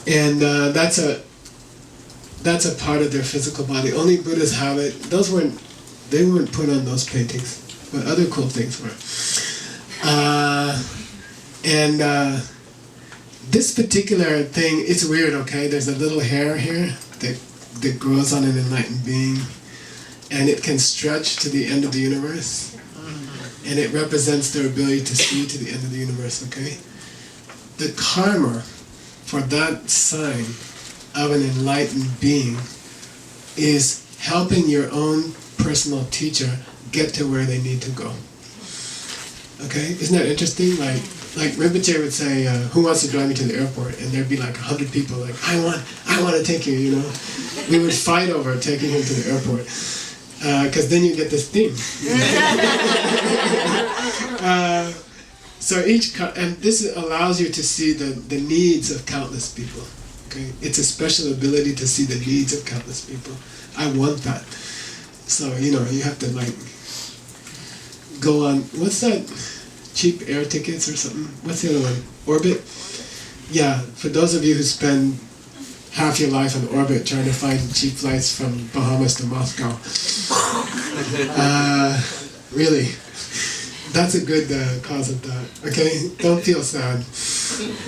And that's a part of their physical body. Only Buddhas have it. They weren't put on those paintings, but other cool things were. This particular thing, it's weird, okay? There's a little hair here that grows on an enlightened being, and it can stretch to the end of the universe. And it represents their ability to see to the end of the universe, okay? The karma for that sign of an enlightened being is helping your own personal teacher get to where they need to go. Okay? Isn't that interesting? Like Rinpoche would say, who wants to drive me to the airport? And there'd be like 100 people like, I want to take you, you know? We would fight over taking him to the airport. Because then you get this theme. And this allows you to see the needs of countless people. Okay, it's a special ability to see the needs of countless people. I want that. So you have to like go on. What's that? Cheap air tickets or something? What's the other one? Orbit. Yeah, for those of you who spend half your life on orbit trying to find cheap flights from Bahamas to Moscow. Really, that's a good cause of that. Okay, don't feel sad.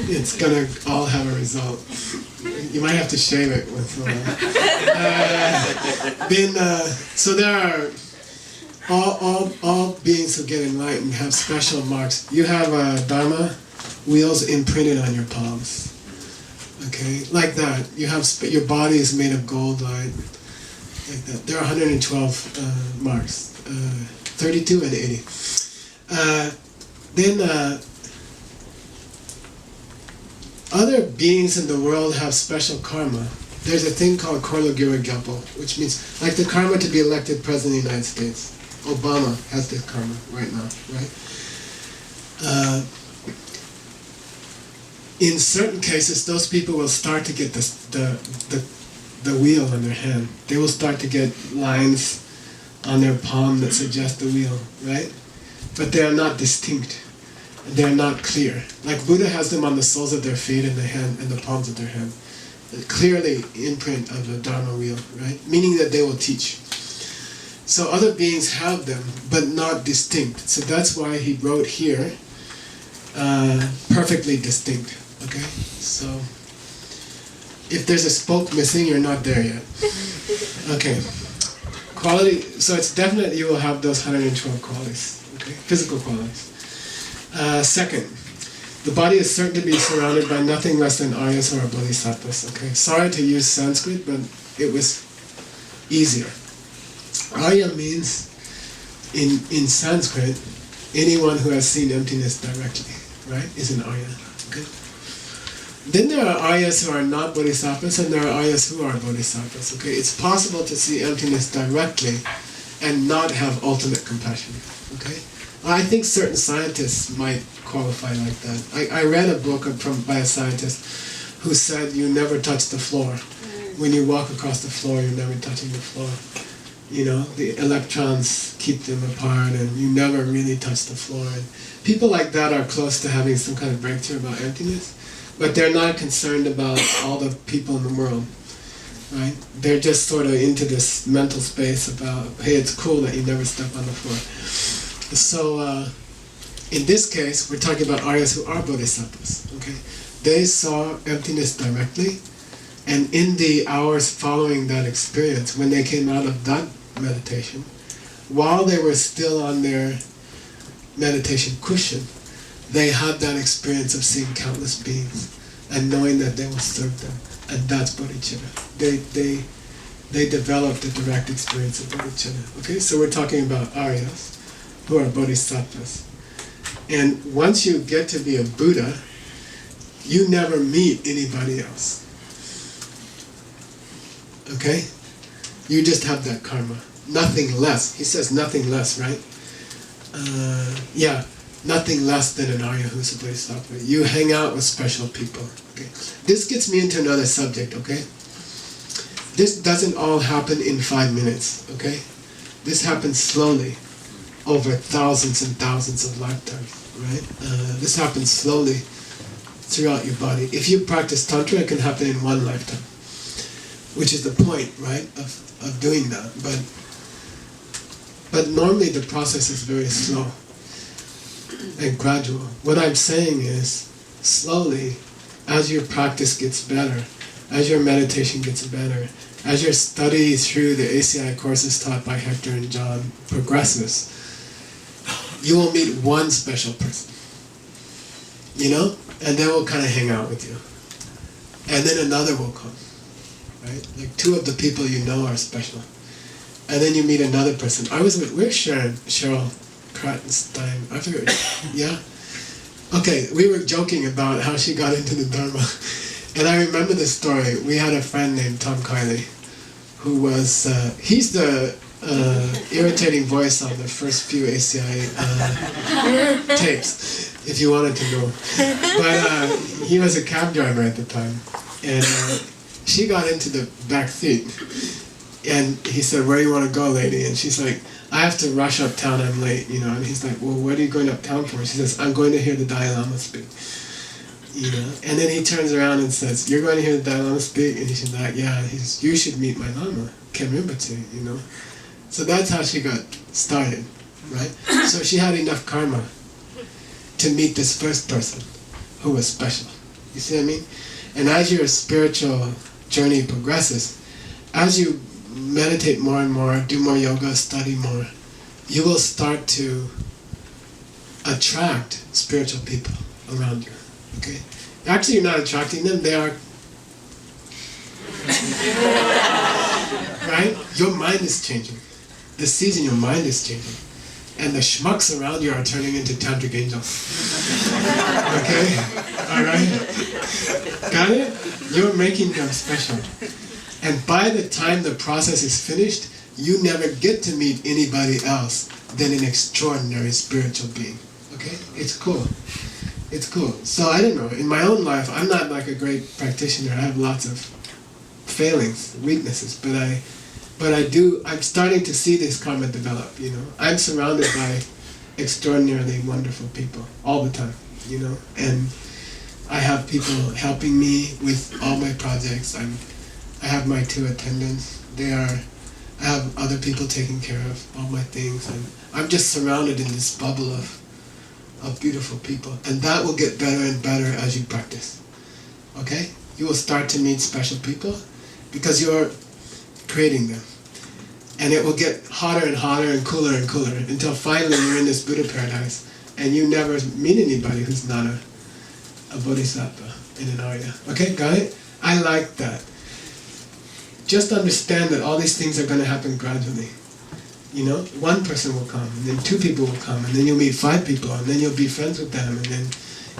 It's gonna all have a result. You might have to shave it once in a while. So there are all beings who get enlightened have special marks. You have Dharma wheels imprinted on your palms. Okay, like that. You have your body is made of gold light, like that. There are 112 marks, 32 and 80. Then other beings in the world have special karma. There's a thing called Korlogyura Gyalpo, which means like the karma to be elected president of the United States. Obama has this karma right now, right? In certain cases, those people will start to get the wheel in their hand. They will start to get lines on their palm that suggest the wheel, right? But they are not distinct. They are not clear. Like Buddha has them on the soles of their feet and the hand and the palms of their hand. Clearly imprint of the Dharma wheel, right? Meaning that they will teach. So other beings have them, but not distinct. So that's why he wrote here, perfectly distinct. Okay? So if there's a spoke missing, you're not there yet. Okay. Quality, so it's definite you will have those 112 qualities. Okay? Physical qualities. Second, the body is certain to be surrounded by nothing less than Aryas or Bodhisattvas. Okay? Sorry to use Sanskrit, but it was easier. Arya means, in Sanskrit, anyone who has seen emptiness directly, right, is an Arya. Okay? Then there are Aryas who are not Bodhisattvas, and there are Aryas who are Bodhisattvas. Okay? It's possible to see emptiness directly and not have ultimate compassion. Okay? I think certain scientists might qualify like that. I read a book by a scientist who said you never touch the floor. When you walk across the floor, you're never touching the floor. You know, the electrons keep them apart and you never really touch the floor. And people like that are close to having some kind of breakthrough about emptiness, but they're not concerned about all the people in the world. Right? They're just sort of into this mental space about, hey, it's cool that you never step on the floor. So, in this case, we're talking about Aryas who are Bodhisattvas. Okay? They saw emptiness directly, and in the hours following that experience, when they came out of that meditation, while they were still on their meditation cushion, they had that experience of seeing countless beings and knowing that they will serve them, and that's bodhicitta. They developed a direct experience of bodhicitta. Okay, so we're talking about Aryas who are bodhisattvas. And once you get to be a Buddha, you never meet anybody else. Okay? You just have that karma. Nothing less. He says nothing less, right? Yeah, nothing less than an Arya who's a bodhisattva. You hang out with special people. Okay? This gets me into another subject, okay? This doesn't all happen in 5 minutes, okay? This happens slowly, over thousands and thousands of lifetimes, right? This happens slowly throughout your body. If you practice Tantra, it can happen in one lifetime, which is the point, right, of doing that. But normally the process is very slow and gradual. What I'm saying is, slowly, as your practice gets better, as your meditation gets better, as your study through the ACI courses taught by Hector and John progresses, you will meet one special person, you know, and they will kind of hang out with you. And then another will come, right? Like 2 of the people you know are special. And then you meet another person. I was with, where's Cheryl Krattenstein? I forget, yeah? Okay, we were joking about how she got into the Dharma. And I remember this story. We had a friend named Tom Kiley, who was, he's the irritating voice on the first few ACI tapes, if you wanted to know. But he was a cab driver at the time, and she got into the back seat, and he said, "Where do you want to go, lady?" And she's like, "I have to rush uptown, I'm late, you know." And he's like, "Well, what are you going uptown for?" She says, "I'm going to hear the Dalai Lama speak." You know, and then he turns around and says, "You're going to hear the Dalai Lama speak?" And she's like, "Yeah." He says, "You should meet my Lama, Ken Rinpoche, you know." So that's how she got started, right? So she had enough karma to meet this first person who was special. You see what I mean? And as your spiritual journey progresses, as you meditate more and more, do more yoga, study more, you will start to attract spiritual people around you. Okay? Actually, you're not attracting them, they are Right? Your mind is changing. The seeds in your mind is changing. And the schmucks around you are turning into tantric angels. Okay? Alright? Got it? You're making them special. And by the time the process is finished, you never get to meet anybody else than an extraordinary spiritual being. Okay? It's cool. It's cool. So I don't know, in my own life, I'm not like a great practitioner. I have lots of failings, weaknesses, but I'm starting to see this karma develop, you know. I'm surrounded by extraordinarily wonderful people all the time, you know, and I have people helping me with all my projects. I have my 2 attendants. I have other people taking care of all my things, and I'm just surrounded in this bubble of beautiful people, and that will get better and better as you practice. Okay? You will start to meet special people because you're creating them. And it will get hotter and hotter and cooler until finally you're in this Buddha paradise and you never meet anybody who's not a bodhisattva in an Arya. Okay, got it? I like that. Just understand that all these things are going to happen gradually. You know, 1 person will come, and then 2 people will come, and then you'll meet 5 people, and then you'll be friends with them, and then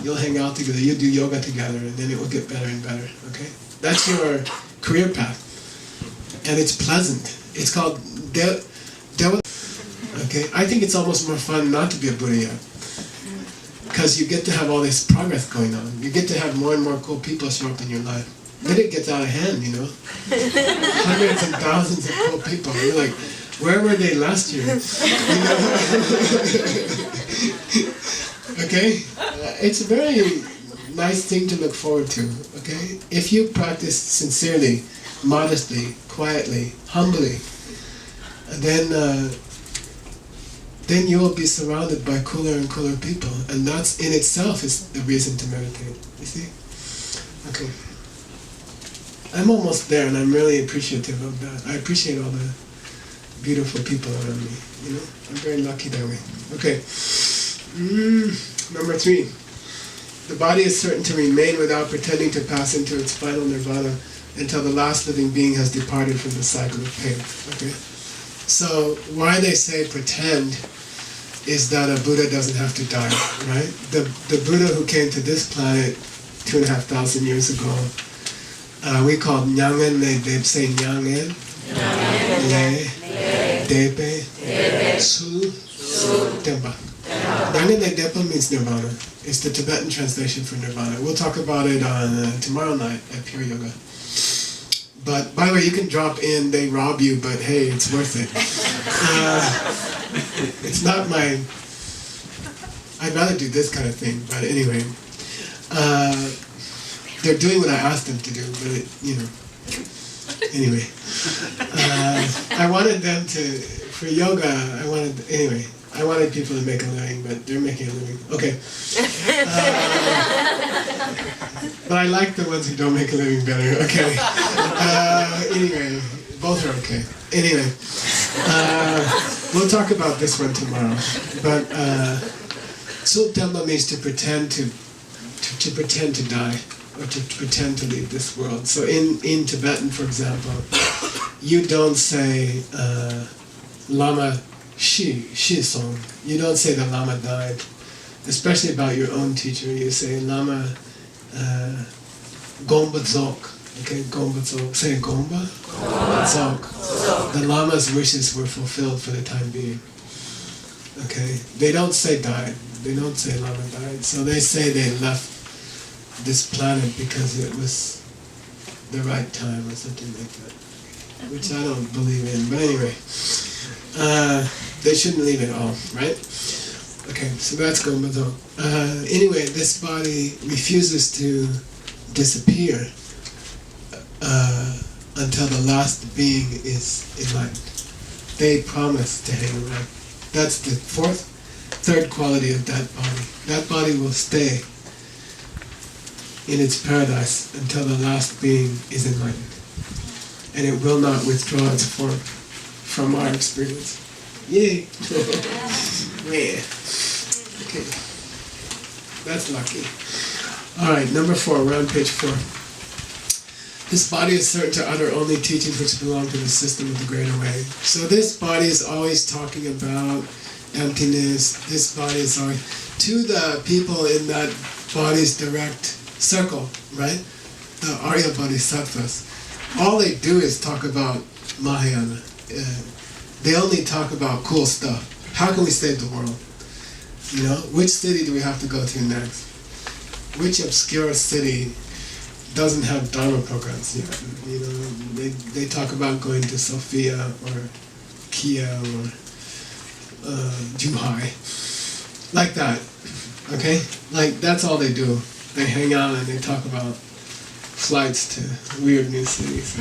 you'll hang out together, you'll do yoga together, and then it will get better and better, okay? That's your career path. And it's pleasant. It's called okay? I think it's almost more fun not to be a Buddha yet. Because you get to have all this progress going on. You get to have more and more cool people show up in your life. Then it gets out of hand, you know? Hundreds and thousands of cool people. You're like, where were they last year? You know? Okay? It's a very nice thing to look forward to, okay? If you practice sincerely, modestly, quietly, humbly, then you will be surrounded by cooler and cooler people, and that's in itself is the reason to meditate, you see? Okay. I'm almost there, and I'm really appreciative of that. I appreciate all the beautiful people around me, you know? I'm very lucky that way. Okay. Number 3. The body is certain to remain without pretending to pass into its final nirvana until the last living being has departed from the cycle of pain. Okay? So why they say pretend is that a Buddha doesn't have to die, right? The Buddha who came to this planet 2,500 years ago, we call Nyangen, they say Nyangen, Le, Depe, Su, Demba. Nyangen Le Depa means nirvana. It's the Tibetan translation for nirvana. We'll talk about it on tomorrow night at Pure Yoga. But by the way, you can drop in, they rob you, but hey, it's worth it. It's not my... I'd rather do this kind of thing, but anyway. They're doing what I asked them to do, but it, you know. Anyway. I wanted them to, for yoga, I wanted people to make a living, but they're making a living. Okay. But I like the ones who don't make a living better. Okay. Anyway, both are okay. Anyway, we'll talk about this one tomorrow. But Sultamba means to pretend to pretend to die, or to pretend to leave this world. So in Tibetan, for example, you don't say Lama Shi song. You don't say the Lama died. Especially about your own teacher, you say Lama Gomba Dzok. Okay, Gomba Dzok. Say Gomba Dzok. The Lama's wishes were fulfilled for the time being. Okay, they don't say died. They don't say Lama died. So they say they left this planet because it was the right time or something like that, which I don't believe in. But anyway, they shouldn't leave at all, right? Okay, so that's Gomba Dzok. Anyway, this body refuses to disappear until the last being is enlightened. They promise to hang around. That's the third quality of that body. That body will stay in its paradise until the last being is enlightened. And it will not withdraw its form from our experience. Yay! Yeah. Okay. That's lucky. Alright, number 4, we're on page 4. This body is certain to utter only teachings which belong to the system of the greater way. So this body is always talking about emptiness. This body is always, to the people in that body's direct circle, right? The Arya Bodhisattvas. All they do is talk about Mahayana. They only talk about cool stuff. How can we save the world? You know, which city do we have to go to next? Which obscure city doesn't have Dharma programs yet? You know, they talk about going to Sofia or Kia or Zhuhai, like that. Okay, like that's all they do. They hang out and they talk about flights to weird new cities.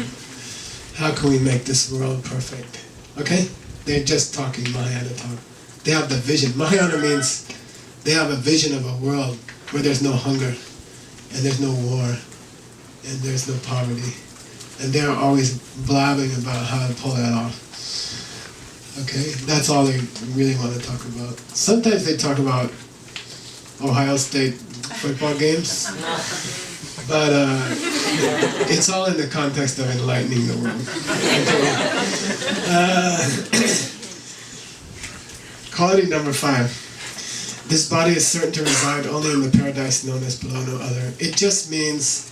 How can we make this world perfect? Okay, they're just talking Mahayana talk. They have the vision. Mahayana means they have a vision of a world where there's no hunger, and there's no war, and there's no poverty. And they're always blabbing about how to pull that off. Okay? That's all they really want to talk about. Sometimes they talk about Ohio State football games, but it's all in the context of enlightening the world. Quality number 5. This body is certain to reside only in the paradise known as below no other. It just means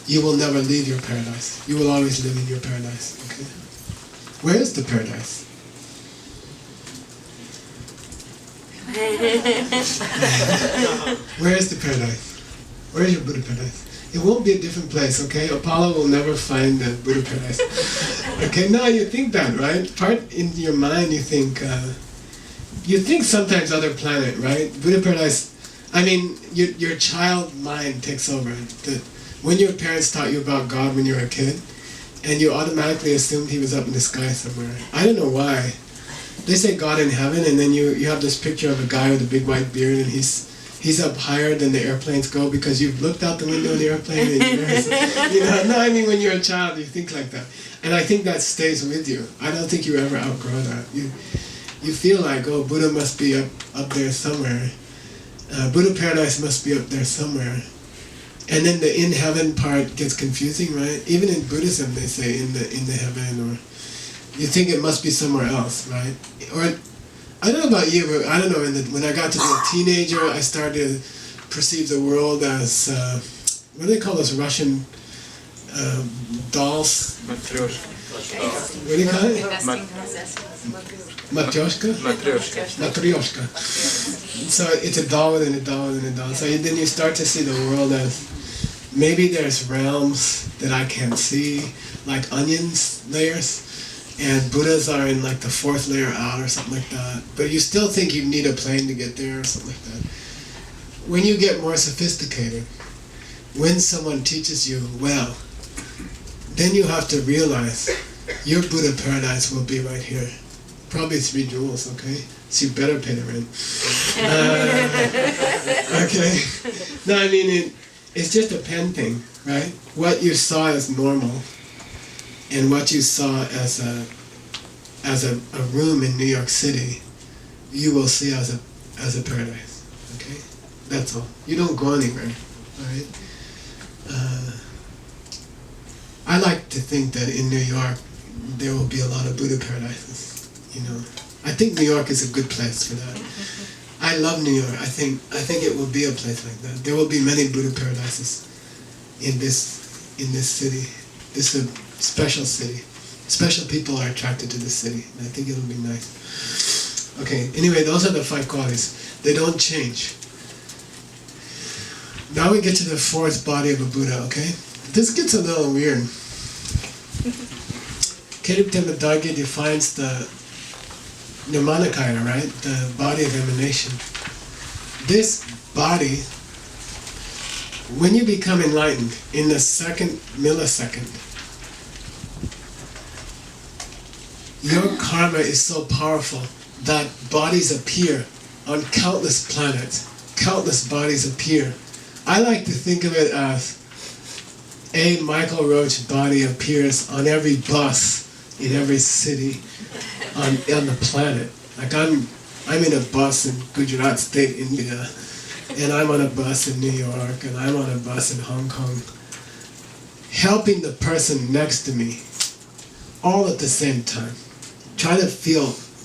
you will never leave your paradise. You will always live in your paradise. Okay? Where is the paradise? Where is the paradise? Where is your Buddha paradise? It won't be a different place, okay? Apollo will never find the Buddha paradise. Okay, now you think that, right? Part in your mind you think sometimes other planet, right? Buddha paradise, I mean, your child mind takes over. When your parents taught you about God when you were a kid, and you automatically assumed he was up in the sky somewhere. I don't know why. They say God in heaven, and then you have this picture of a guy with a big white beard, and he's up higher than the airplanes go because you've looked out the window of the airplane and no, I mean when you're a child you think like that. And I think that stays with you. I don't think you ever outgrow that. You feel like, oh, Buddha must be up there somewhere. Buddha paradise must be up there somewhere. And then the in heaven part gets confusing, right? Even in Buddhism they say in the heaven, or you think it must be somewhere else, right? Or I don't know about you, but I don't know, when I got to be a teenager, I started to perceive the world as, what do they call those Russian dolls? Matryoshka. What do you call it? Matryoshka? Matryoshka. So it's a doll within a doll within a doll. So then you start to see the world as, maybe there's realms that I can't see, like onions layers. And Buddhas are in like the 4th layer out or something like that. But you still think you need a plane to get there or something like that. When you get more sophisticated, when someone teaches you well, then you have to realize your Buddha paradise will be right here. Probably 3 jewels, okay? So you better pay the rent. Okay? No, I mean, it's just a pen thing, right? What you saw as normal and what you saw as a room in New York City, you will see as a paradise. Okay, that's all. You don't go anywhere. All right. I like to think that in New York there will be a lot of Buddha paradises. You know, I think New York is a good place for that. I love New York. I think it will be a place like that. There will be many Buddha paradises in this city. This is a special city. Special people are attracted to this city. I think it'll be nice. Okay, anyway, those are the 5 qualities. They don't change. Now we get to the 4th body of a Buddha, okay? This gets a little weird. Kiriptema Dhargya defines the Nirmanakaya, right? The body of emanation. This body, when you become enlightened, in the 2nd millisecond, your karma is so powerful that bodies appear on countless planets. Countless bodies appear. I like to think of it as a Michael Roach body appears on every bus in every city on the planet. Like I'm in a bus in Gujarat State, India, and I'm on a bus in New York, and I'm on a bus in Hong Kong, helping the person next to me, all at the same time. Try to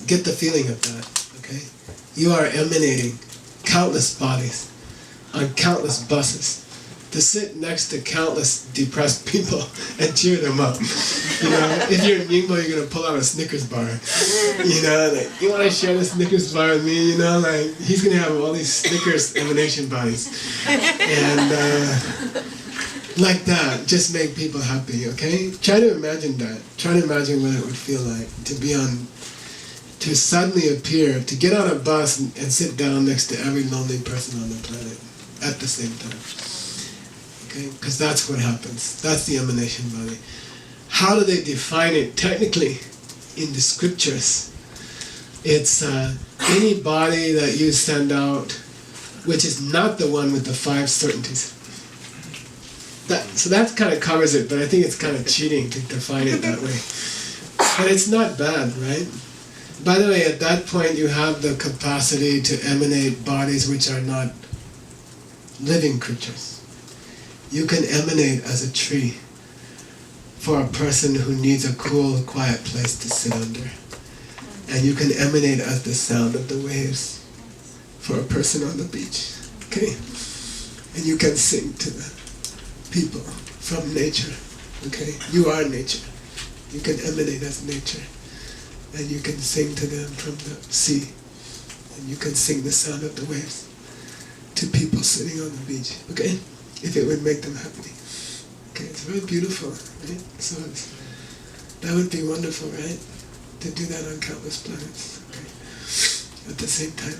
get the feeling of that, okay? You are emanating countless bodies on countless buses to sit next to countless depressed people and cheer them up. You know, if you're in Ningbo, you're gonna pull out a Snickers bar. You know, like, you wanna share the Snickers bar with me? You know, like, he's gonna have all these Snickers emanation bodies. And like that, just make people happy, okay? Try to imagine that. Try to imagine what it would feel like to suddenly appear, to get on a bus and sit down next to every lonely person on the planet at the same time. Okay? Because that's what happens. That's the emanation body. How do they define it technically in the scriptures? It's any body that you send out which is not the one with the 5 certainties. So that kind of covers it, but I think it's kind of cheating to define it that way. But it's not bad, right? By the way, at that point you have the capacity to emanate bodies which are not living creatures. You can emanate as a tree for a person who needs a cool, quiet place to sit under. And you can emanate as the sound of the waves for a person on the beach. Okay? And you can sing to the people from nature. Okay? You are nature. You can emanate as nature. And you can sing to them from the sea. And you can sing the sound of the waves to people sitting on the beach. Okay? If it would make them happy. Okay, it's very beautiful, right? So that would be wonderful, right? To do that on countless planets. Okay? At the same time.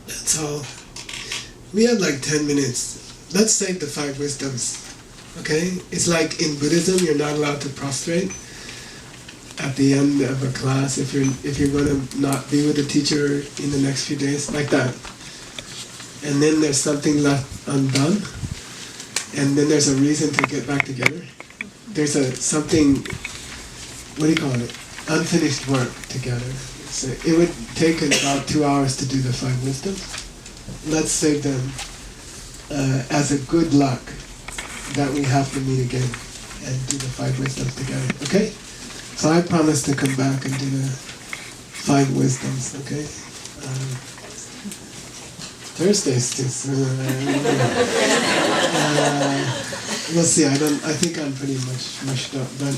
That's all. We have like 10 minutes. Let's save the 5 wisdoms. Okay? It's like in Buddhism, you're not allowed to prostrate at the end of a class if you're going to not be with the teacher in the next few days, like that. And then there's something left undone, and then there's a reason to get back together. There's something, what do you call it? Unfinished work together. So it would take about 2 hours to do the 5 wisdoms. Let's save them as a good luck that we have to meet again and do the 5 wisdoms together. Okay? So I promise to come back and do the 5 wisdoms. Okay? Thursday's too soon. We'll see. I think I'm pretty much mushed up, but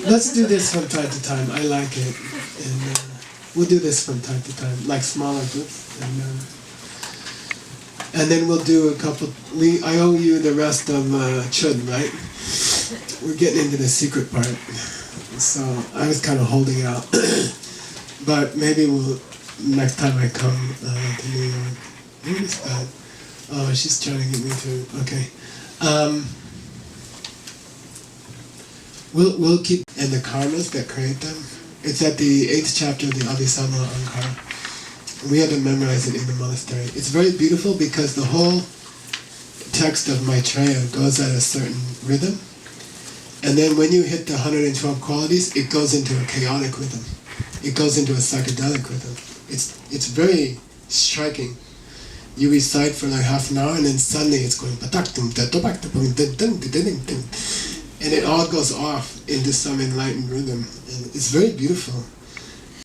let's do this from time to time. I like it, and we'll do this from time to time, like smaller groups, and then we'll do a couple. I owe you the rest of Chud, right? We're getting into the secret part, so I was kind of holding out, but maybe we'll. Next time I come to New York. Who is that? Oh, she's trying to get me to. Okay. We'll keep and the karmas that create them. It's at the 8th chapter of the Abhisama Ankara. We had to memorize it in the monastery. It's very beautiful because the whole text of Maitreya goes at a certain rhythm, and then when you hit the 112 qualities, it goes into a chaotic rhythm. It goes into a psychedelic rhythm. It's very striking. You recite for like half an hour and then suddenly it's going and it all goes off into some enlightened rhythm. And it's very beautiful.